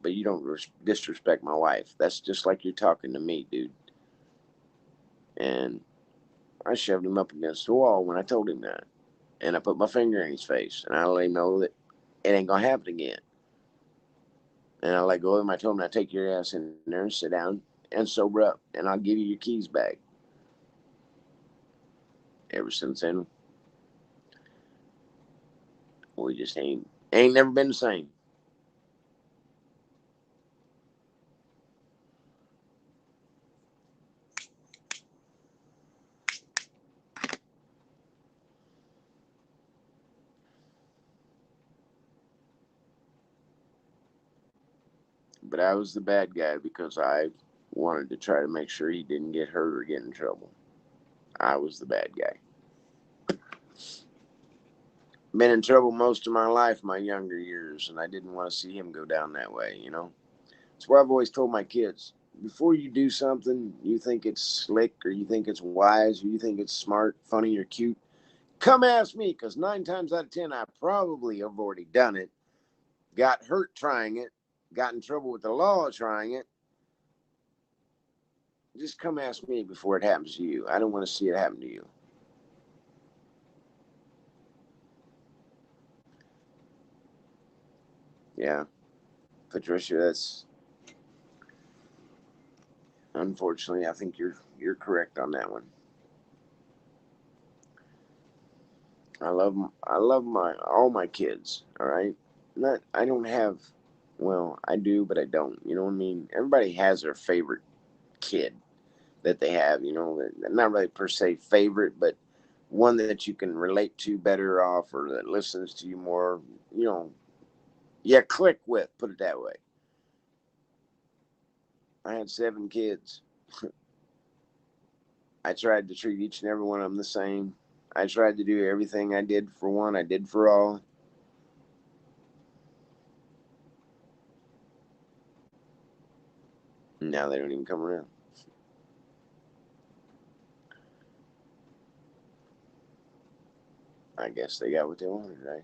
but you don't disrespect my wife. That's just like you're talking to me, dude. And I shoved him up against the wall when I told him that. And I put my finger in his face, and I let him know that it ain't gonna happen again. And I let go of him. I told him, "Now take your ass in there and sit down and sober up, and I'll give you your keys back." Ever since then, we just ain't never been the same. But I was the bad guy because I wanted to try to make sure he didn't get hurt or get in trouble. I was the bad guy. Been in trouble most of my life, my younger years, and I didn't want to see him go down that way, you know? That's why I've always told my kids, before you do something you think it's slick or you think it's wise or you think it's smart, funny, or cute, come ask me, because 9 times out of 10, I probably have already done it, got hurt trying it, got in trouble with the law trying it. Just come ask me before it happens to you. I don't want to see it happen to you. Yeah, Patricia, that's unfortunately, I think you're correct on that one. I love my all my kids. All right, not I don't have, well, I do, but I don't. You know what I mean? Everybody has their favorite kid that they have. You know, not really per se favorite, but one that you can relate to better off, or that listens to you more. You know, yeah, click with. Put it that way. I had 7 kids. I tried to treat each and every one of them the same. I tried to do everything I did for one, I did for all. Now they don't even come around. I guess they got what they wanted, right?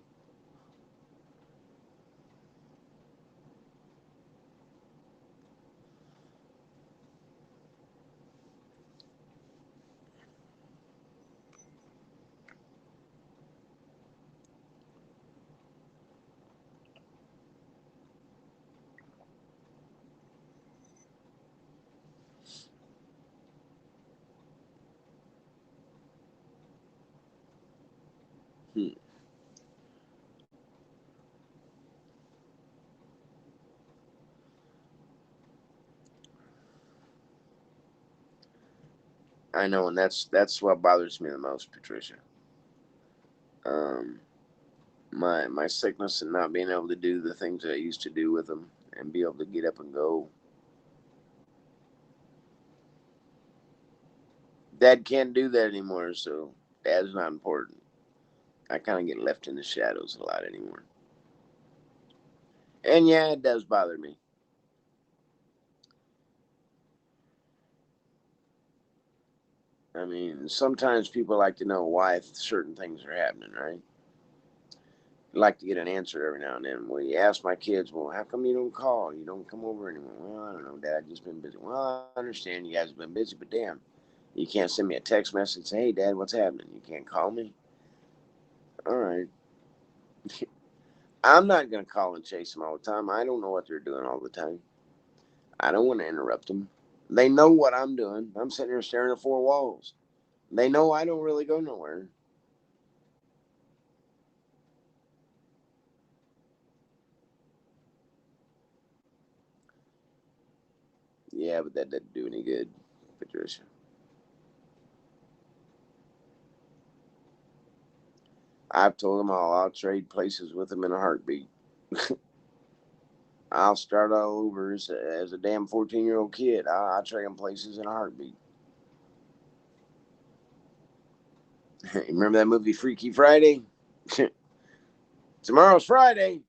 Hmm. I know, and that's what bothers me the most, Patricia. Um, my sickness and not being able to do the things I used to do with them and be able to get up and go. Dad can't do that anymore, so Dad's not important. I kind of get left in the shadows a lot anymore. And yeah, it does bother me. I mean, sometimes people like to know why certain things are happening, right? Like to get an answer every now and then. Well, you ask my kids, well, how come you don't call? You don't come over anymore? Well, I don't know, Dad. I've just been busy. Well, I understand you guys have been busy, but damn, you can't send me a text message and say, hey, Dad, what's happening? You can't call me? All right. I'm not going to call and chase them all the time. I don't know what they're doing all the time. I don't want to interrupt them. They know what I'm doing. I'm sitting here staring at 4 walls. They know I don't really go nowhere. Yeah, but that doesn't do any good, Patricia. I've told them I'll trade places with them in a heartbeat. I'll start all over as a damn 14-year-old kid. I'll trade them places in a heartbeat. Remember that movie Freaky Friday? Tomorrow's Friday.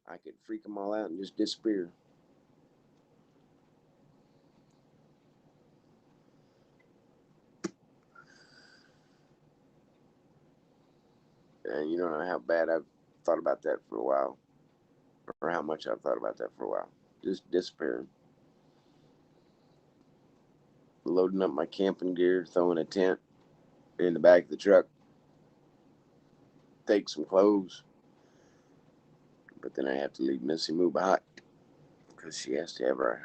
I could freak them all out and just disappear. And you don't know how bad I've thought about that for a while, or how much I've thought about that for a while. Just disappearing. Loading up my camping gear, throwing a tent, in the back of the truck, take some clothes. But then I have to leave Missy Moo behind because she has to have her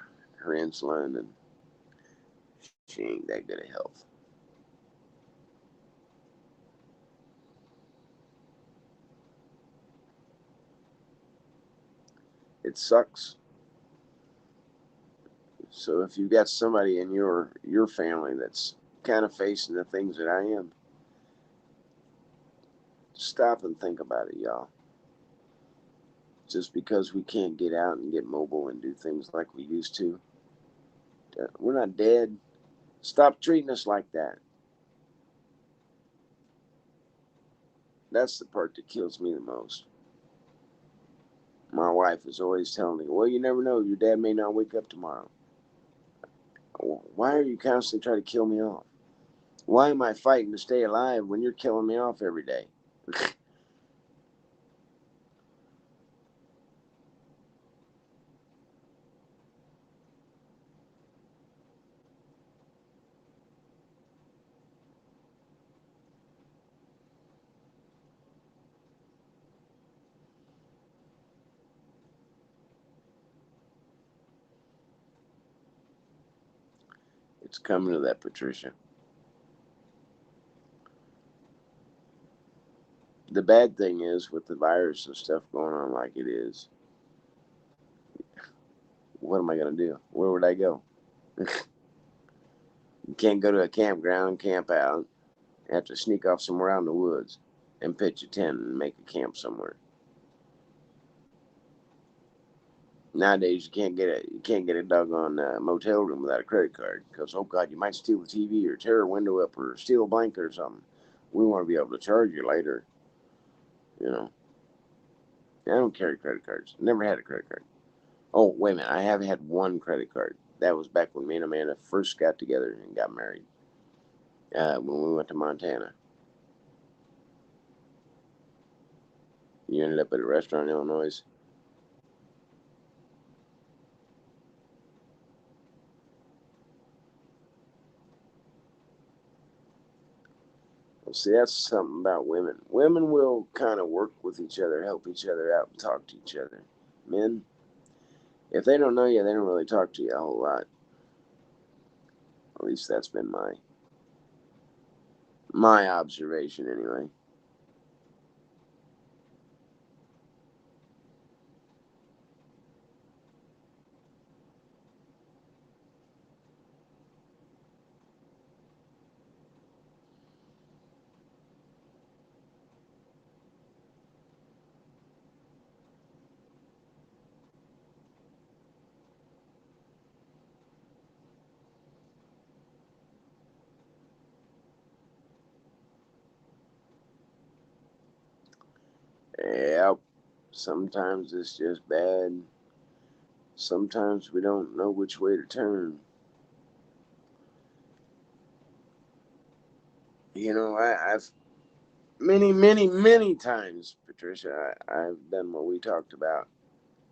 insulin, and she ain't that good at health. It sucks. So if you've got somebody in your family that's kind of facing the things that I am, stop and think about it, y'all. Just because we can't get out and get mobile and do things like we used to, we're not dead. Stop treating us like that. That's the part that kills me the most. My wife is always telling me, well, you never know. Your dad may not wake up tomorrow. Why are you constantly trying to kill me off? Why am I fighting to stay alive when you're killing me off every day? It's coming to that, Patricia. The bad thing is, with the virus and stuff going on like it is, what am I going to do? Where would I go? You can't go to a campground, camp out. You have to sneak off somewhere out in the woods and pitch a tent and make a camp somewhere. Nowadays, you can't get a doggone motel room without a credit card because, oh God, you might steal the TV or tear a window up or steal a blanket or something. We want to be able to charge you later. You know, I don't carry credit cards. Never had a credit card. Oh, wait a minute. I have had one credit card. That was back when me and Amanda first got together and got married. When we went to Montana. You ended up at a restaurant in Illinois. Well, see, that's something about women. Women will kind of work with each other, help each other out, and talk to each other. Men, if they don't know you, they don't really talk to you a whole lot. At least that's been my observation, anyway. Yep. Sometimes it's just bad. Sometimes we don't know which way to turn. I've many times, Patricia, I've done what we talked about.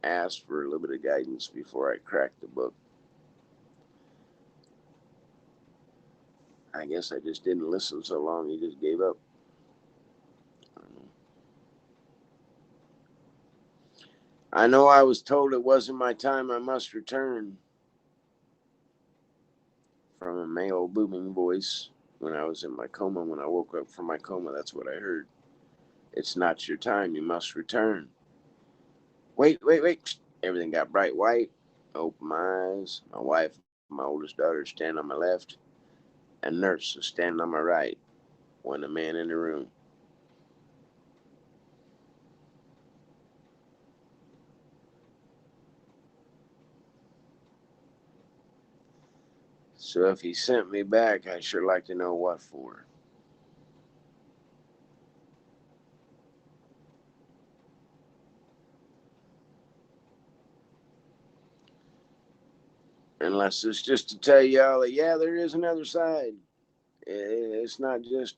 Asked for a little bit of guidance before I cracked the book. I guess I just didn't listen so long. He just gave up. I know I was told it wasn't my time. I must return from a male booming voice when I was in my coma. When I woke up from my coma, that's what I heard. It's not your time. You must return. Wait. Everything got bright white. Open my eyes. My wife, my oldest daughter, stand on my left. A nurse is standing on my right. One a man in the room. So if he sent me back, I'd sure like to know what for. Unless it's just to tell y'all that, yeah, there is another side. It's not just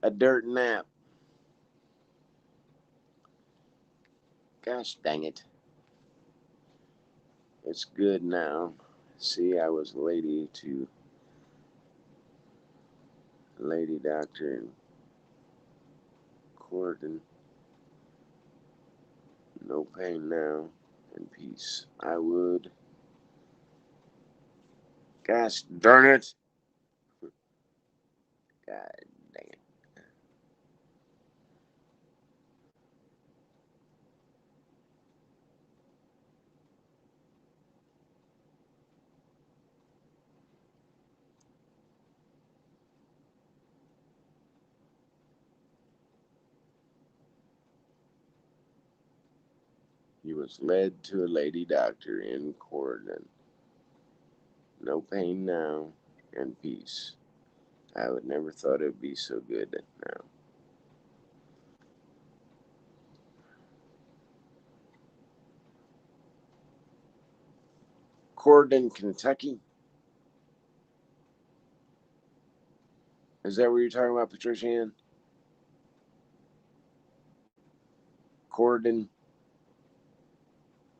a dirt nap. Gosh dang it. It's good now. See, I was lady doctor in Corydon. No pain now. In peace. I would. Gosh darn it. God dang it. He was led to a lady doctor in Corydon. No pain now, and peace. I would never thought it'd be so good now. Corydon, Kentucky. Is that where you're talking about, Patricia Ann? Corydon,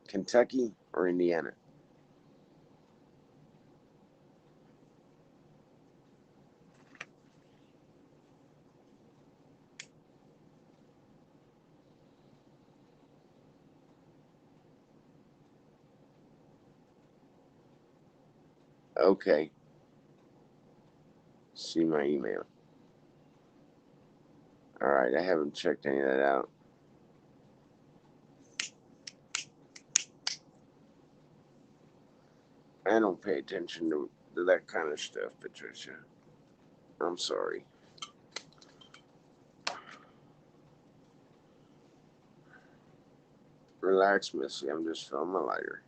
Kentucky, or Indiana? Okay. See my email. All right, I haven't checked any of that out. I don't pay attention to that kind of stuff, Patricia. I'm sorry. Relax, Missy. I'm just filling my lighter.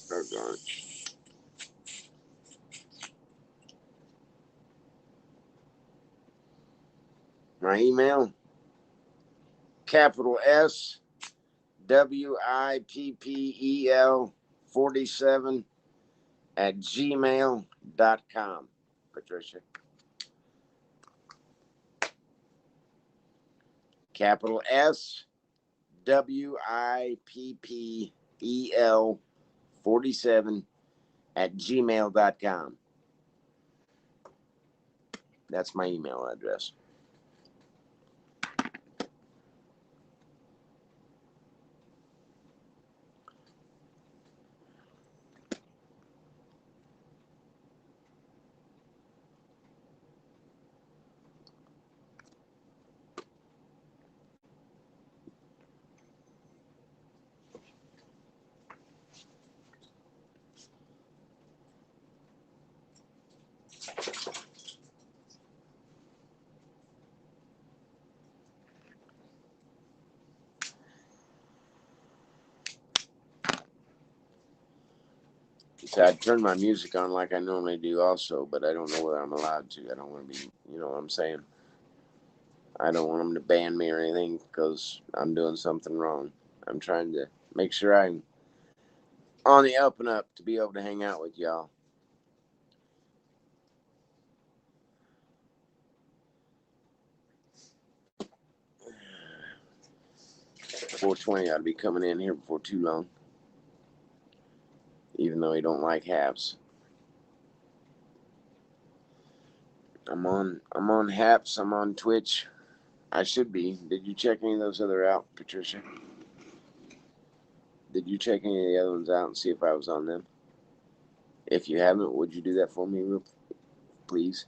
Doggone. My email, capital S WIPPEL 47 at gmail.com, Patricia. Capital S WIPPEL 47 at gmail.com. That's my email address. So I'd turn my music on like I normally do also, but I don't know whether I'm allowed to. I don't want to be, you know what I'm saying? I don't want them to ban me or anything because I'm doing something wrong. I'm trying to make sure I'm on the up and up to be able to hang out with y'all. .420 ought to be coming in here before too long, even though he don't like halves. I'm on Haps. I'm on Twitch. I should be. Did you check any of those other out, Patricia? Did you check any of the other ones out and see if I was on them? If you haven't, would you do that for me, please?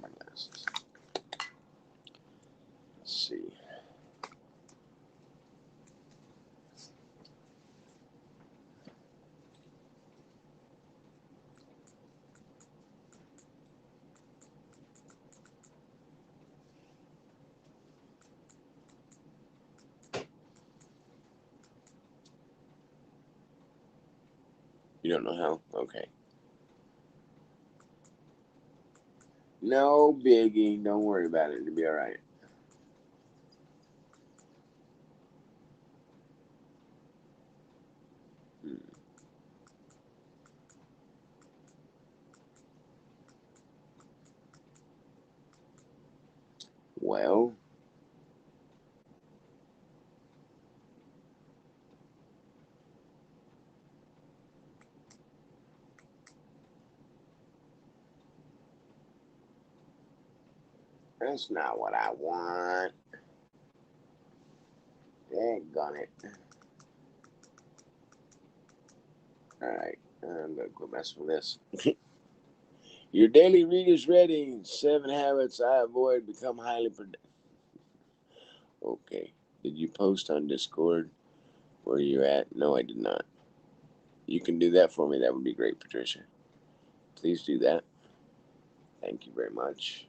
My glasses. Let's see. You don't know how? Okay. No biggie. Don't worry about it. It'll be all right. Well, that's not what I want. Daggone it. Alright, I'm gonna quit messing with this. Your daily reader's ready. 7 habits I avoid become highly productive. Okay. Did you post on Discord where you at? No, I did not. You can do that for me. That would be great, Patricia. Please do that. Thank you very much.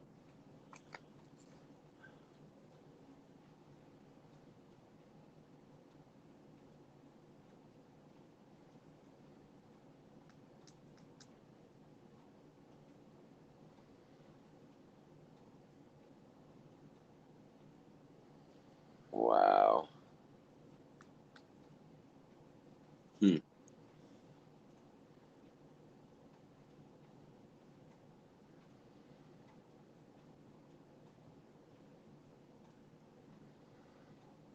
Wow. Hmm.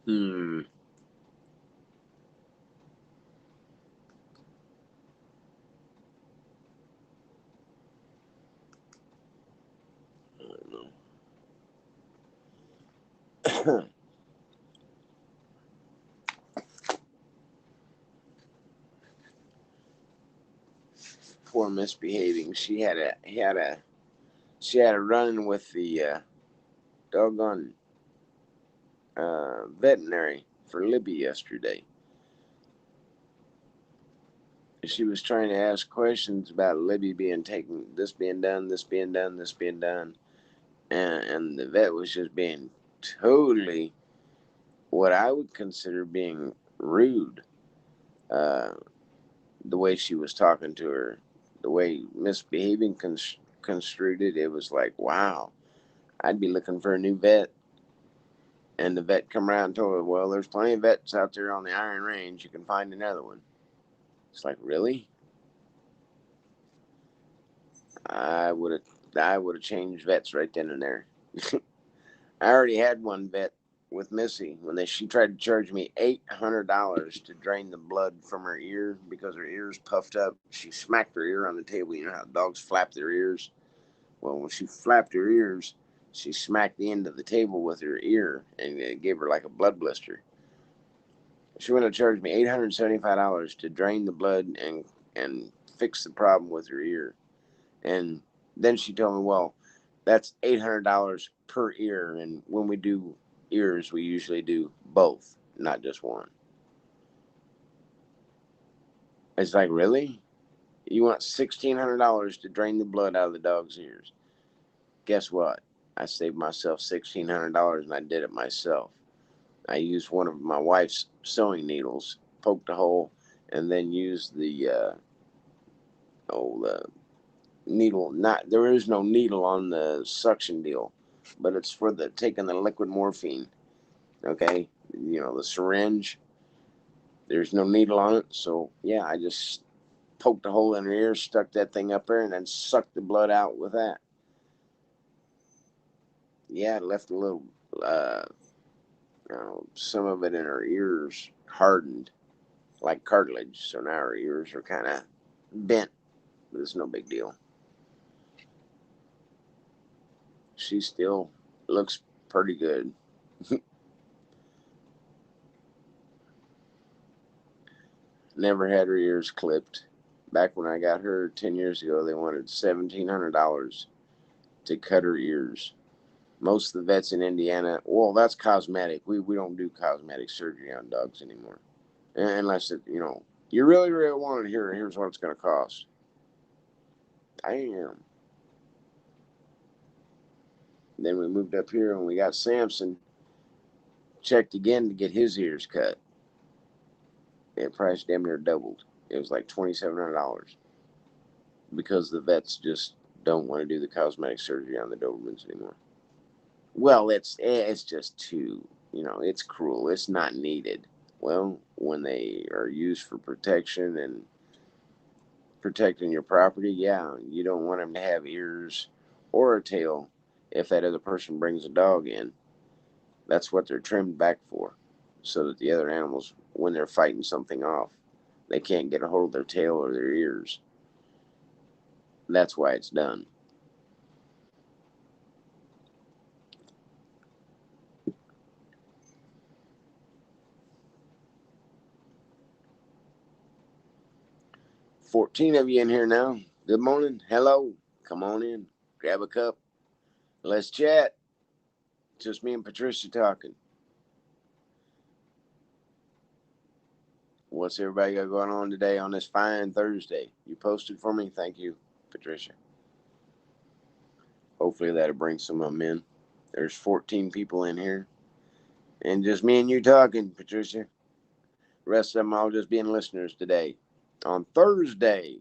Hmm. I don't know. Poor misbehaving. She had a run with the doggone veterinary for Libby yesterday. She was trying to ask questions about Libby being taken, this being done, this being done, this being done, and the vet was just being totally what I would consider being rude. Uh, the way she was talking to her, the way misbehaving construed it, it was like, wow, I'd be looking for a new vet. And the vet come around and told her, well, there's plenty of vets out there on the Iron Range. You can find another one. It's like, really? I would have I would have changed vets right then and there. I already had one vet with Missy when she tried to charge me $800 to drain the blood from her ear because her ears puffed up. She smacked her ear on the table. You know how dogs flap their ears? Well, when she flapped her ears, she smacked the end of the table with her ear and it gave her like a blood blister. She would have charged me $875 to drain the blood and fix the problem with her ear. And then she told me, well, that's $800 per ear. And when we do ears, we usually do both, not just one. It's like, really? You want $1,600 to drain the blood out of the dog's ears? Guess what? I saved myself $1,600 and I did it myself. I used one of my wife's sewing needles, poked a hole, and then used the needle. Not there is no needle on the suction deal, but it's for the taking the liquid morphine. Okay, the syringe. There's no needle on it, so yeah, I just poked a hole in her ear, stuck that thing up there, and then sucked the blood out with that. Yeah, it left a little, uh, some of it in her ears hardened like cartilage, so now her ears are kind of bent, but it's no big deal. She still looks pretty good. Never had her ears clipped. Back when I got her 10 years ago, they wanted $1,700 to cut her ears. Most of the vets in Indiana, well, that's cosmetic. We don't do cosmetic surgery on dogs anymore. Unless you really want it here, here's what it's going to cost. I am. Then we moved up here and we got Samson checked again to get his ears cut. The price damn near doubled. It was like $2,700 because the vets just don't want to do the cosmetic surgery on the Dobermans anymore. Well, it's just too, it's cruel. It's not needed. Well, when they are used for protection and protecting your property, yeah, you don't want them to have ears or a tail if that other person brings a dog in. That's what they're trimmed back for, so that the other animals, when they're fighting something off, they can't get a hold of their tail or their ears. That's why it's done. $14 of you in here now. Good morning. Hello. Come on in. Grab a cup. Let's chat. Just me and Patricia talking. What's everybody got going on today on this fine Thursday? You posted for me? Thank you, Patricia. Hopefully that'll bring some of them in. There's 14 people in here. And just me and you talking, Patricia. The rest of them all just being listeners today. On Thursday.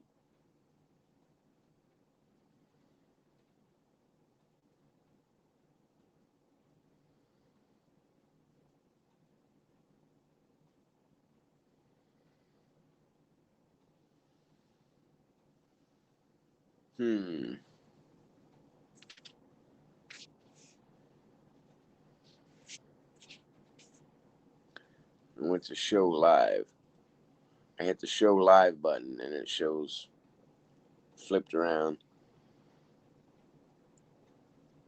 I went to show live. I hit the show live button and it shows flipped around.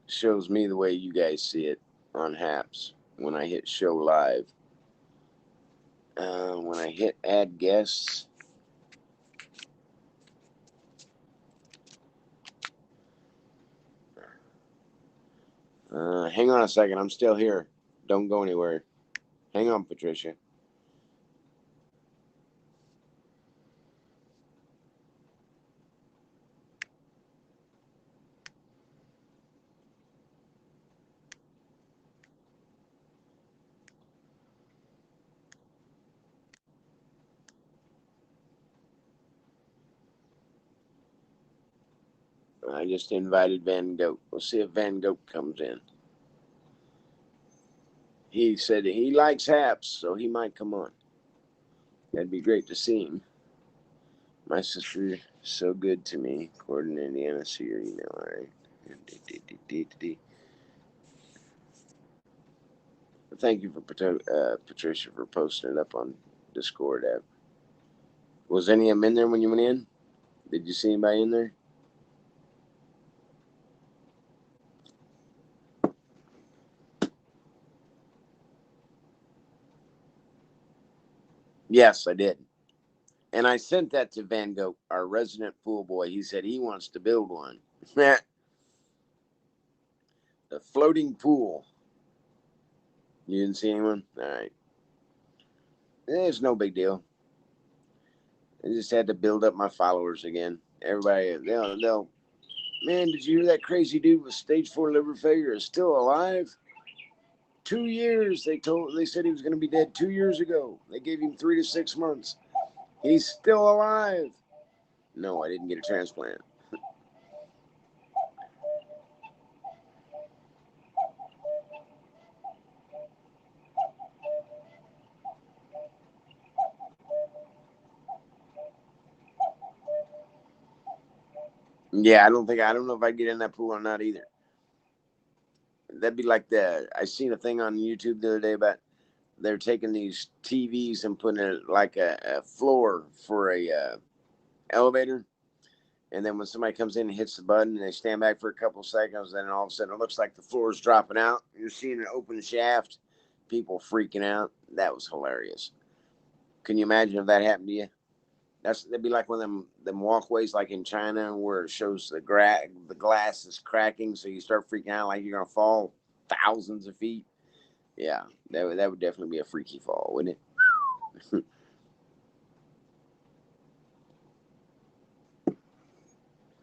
Shows me the way you guys see it on Haps when I hit show live. When I hit add guests, hang on a second. I'm still here. Don't go anywhere. Hang on, Patricia. I just invited Van Goat. We'll see if Van Goat comes in. He said he likes Haps, so he might come on. That'd be great to see him. My sister is so good to me. Gordon, Indiana, see your email, all right? Thank you for Patricia for posting it up on Discord app. Was any of them in there when you went in? Did you see anybody in there? Yes, I did. And I sent that to Van Gogh, our resident pool boy. He said he wants to build one. The floating pool. You didn't see anyone? All right. It's no big deal. I just had to build up my followers again. Everybody, they'll. Man, did you hear that crazy dude with stage 4 liver failure is still alive? 2 years. They said he was going to be dead 2 years ago. They gave him 3 to 6 months. He's still alive. No, I didn't get a transplant. Yeah, I don't know if I'd get in that pool or not either. That'd be like I seen a thing on YouTube the other day about they're taking these TVs and putting it like a floor for a elevator. And then when somebody comes in and hits the button and they stand back for a couple of seconds, then all of a sudden it looks like the floor is dropping out. You're seeing an open shaft, people freaking out. That was hilarious. Can you imagine if that happened to you? That'd be like one of them walkways like in China where it shows the glass is cracking, so you start freaking out like you're gonna fall thousands of feet. Yeah, that would definitely be a freaky fall, wouldn't it?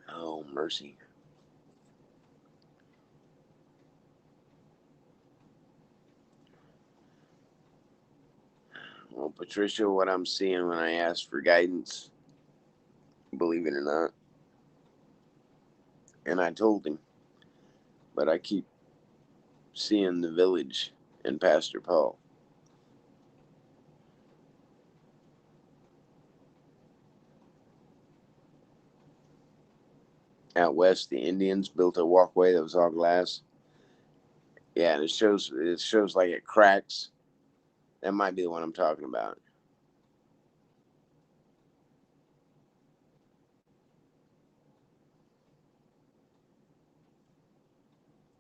Oh, mercy. Well, Patricia, what I'm seeing when I ask for guidance, believe it or not, and I told him, but I keep seeing the village and Pastor Paul. Out west, the Indians built a walkway that was all glass. Yeah, and it shows like it cracks. That might be the one I'm talking about.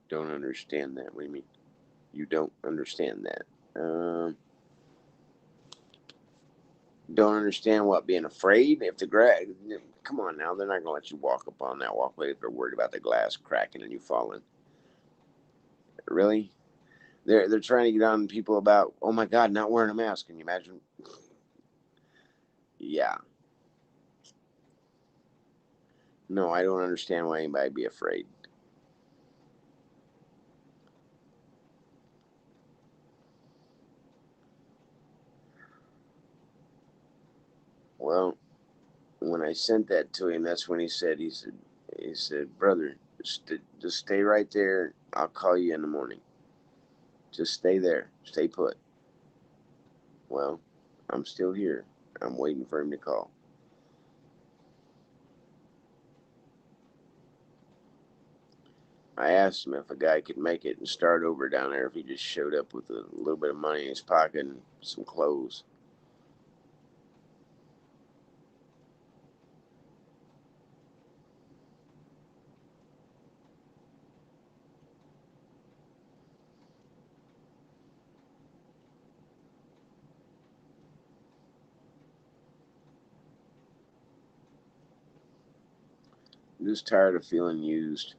Don't understand that. What do you mean? You don't understand that. Don't understand what, being afraid? If the grass, come on now, they're not gonna let you walk up on that walkway if they're worried about the glass cracking and you falling. Really? They're trying to get on people about, oh my God, not wearing a mask. Can you imagine? Yeah. No, I don't understand why anybody be afraid. Well, when I sent that to him, that's when he said, brother, just stay right there. I'll call you in the morning. Just stay there. Stay put. Well, I'm still here. I'm waiting for him to call. I asked him if a guy could make it and start over down there if he just showed up with a little bit of money in his pocket and some clothes. I'm just tired of feeling used.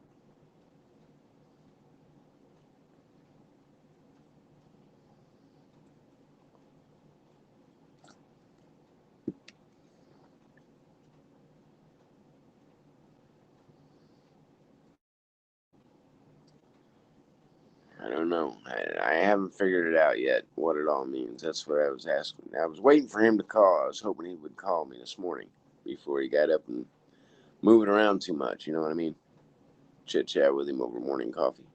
I don't know. I haven't figured it out yet what it all means. That's what I was asking. I was waiting for him to call. I was hoping he would call me this morning before he got up and moving around too much. You know what I mean? Chit chat with him over morning coffee.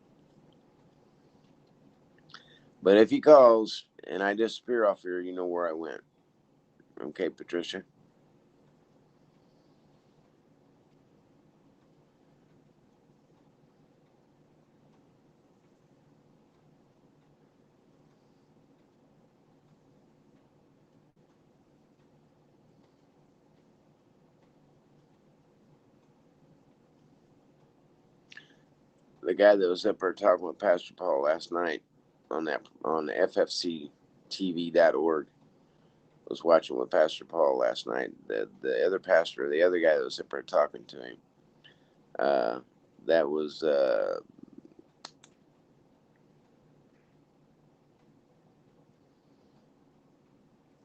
But if he calls and I disappear off here, you know where I went. Okay, Patricia? The guy that was up there talking with Pastor Paul last night on the FFCTV.org was watching with Pastor Paul last night. The other pastor, the other guy that was up there talking to him, uh, that was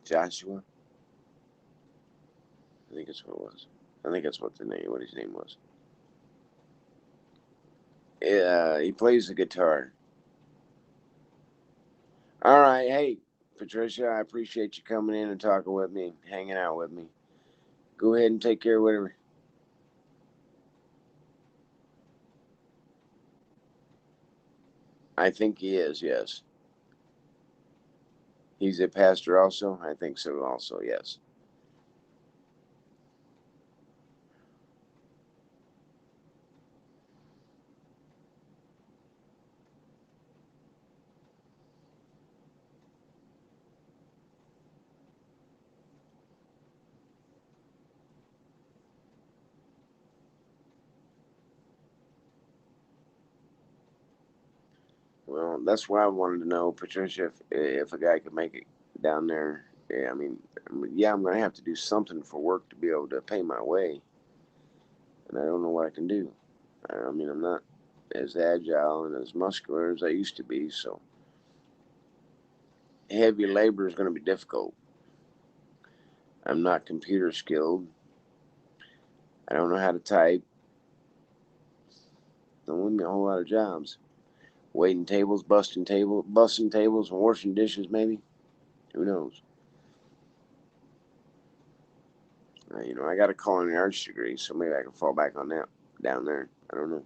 Joshua. I think that's what it was. I think that's what his name was. He plays the guitar. All right, hey Patricia, I appreciate you coming in and talking with me, hanging out with me. Go ahead and take care of whatever. I think he is. Yes, he's a pastor also. I think so. Also, yes. Well, that's why I wanted to know, Patricia, if a guy could make it down there. Yeah, yeah, I'm gonna have to do something for work to be able to pay my way, and I don't know what I can do. I'm not as agile and as muscular as I used to be, so heavy labor is going to be difficult. I'm not computer skilled. I don't know how to type. Don't leave me a whole lot of jobs. Waiting tables, busting tables, and washing dishes, maybe. Who knows? I got a culinary arts degree, so maybe I can fall back on that down there. I don't know.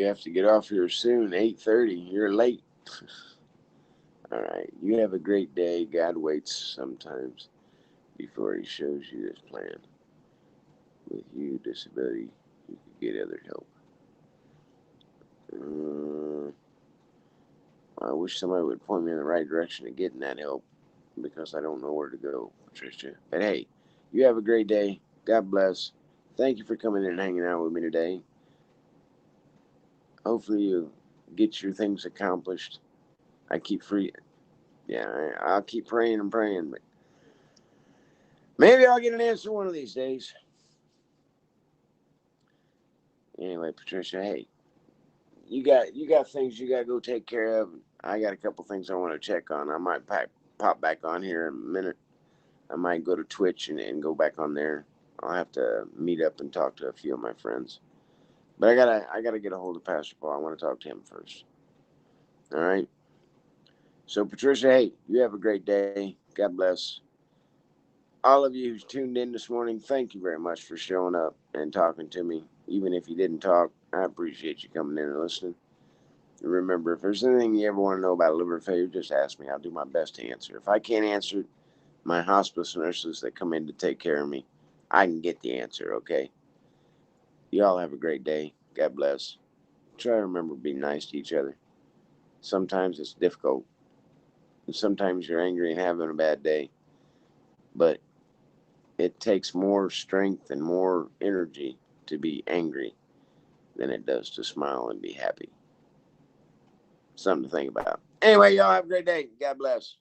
you have to get off here soon. 8:30. You're late. All right. You have a great day. God waits sometimes before he shows you his plan. With you, disability, you could get other help. I wish somebody would point me in the right direction to getting that help because I don't know where to go, Patricia. But hey, you have a great day. God bless. Thank you for coming in and hanging out with me today. Hopefully you get your things accomplished. I keep free. Yeah, I'll keep praying and praying, but maybe I'll get an answer one of these days. Anyway, Patricia, hey, you got things you gotta go take care of. I got a couple things I want to check on. I might pop back on here in a minute. I might go to Twitch and go back on there. I'll have to meet up and talk to a few of my friends. But I gotta get a hold of Pastor Paul. I want to talk to him first. All right. So Patricia, hey, you have a great day. God bless. All of you who's tuned in this morning, thank you very much for showing up and talking to me. Even if you didn't talk, I appreciate you coming in and listening. Remember, if there's anything you ever want to know about liver failure, just ask me. I'll do my best to answer. If I can't answer it, my hospice nurses that come in to take care of me, I can get the answer, okay? You all have a great day. God bless. Try to remember to be nice to each other. Sometimes it's difficult. And sometimes you're angry and having a bad day. But it takes more strength and more energy to be angry than it does to smile and be happy. Something to think about. Anyway, y'all have a great day. God bless.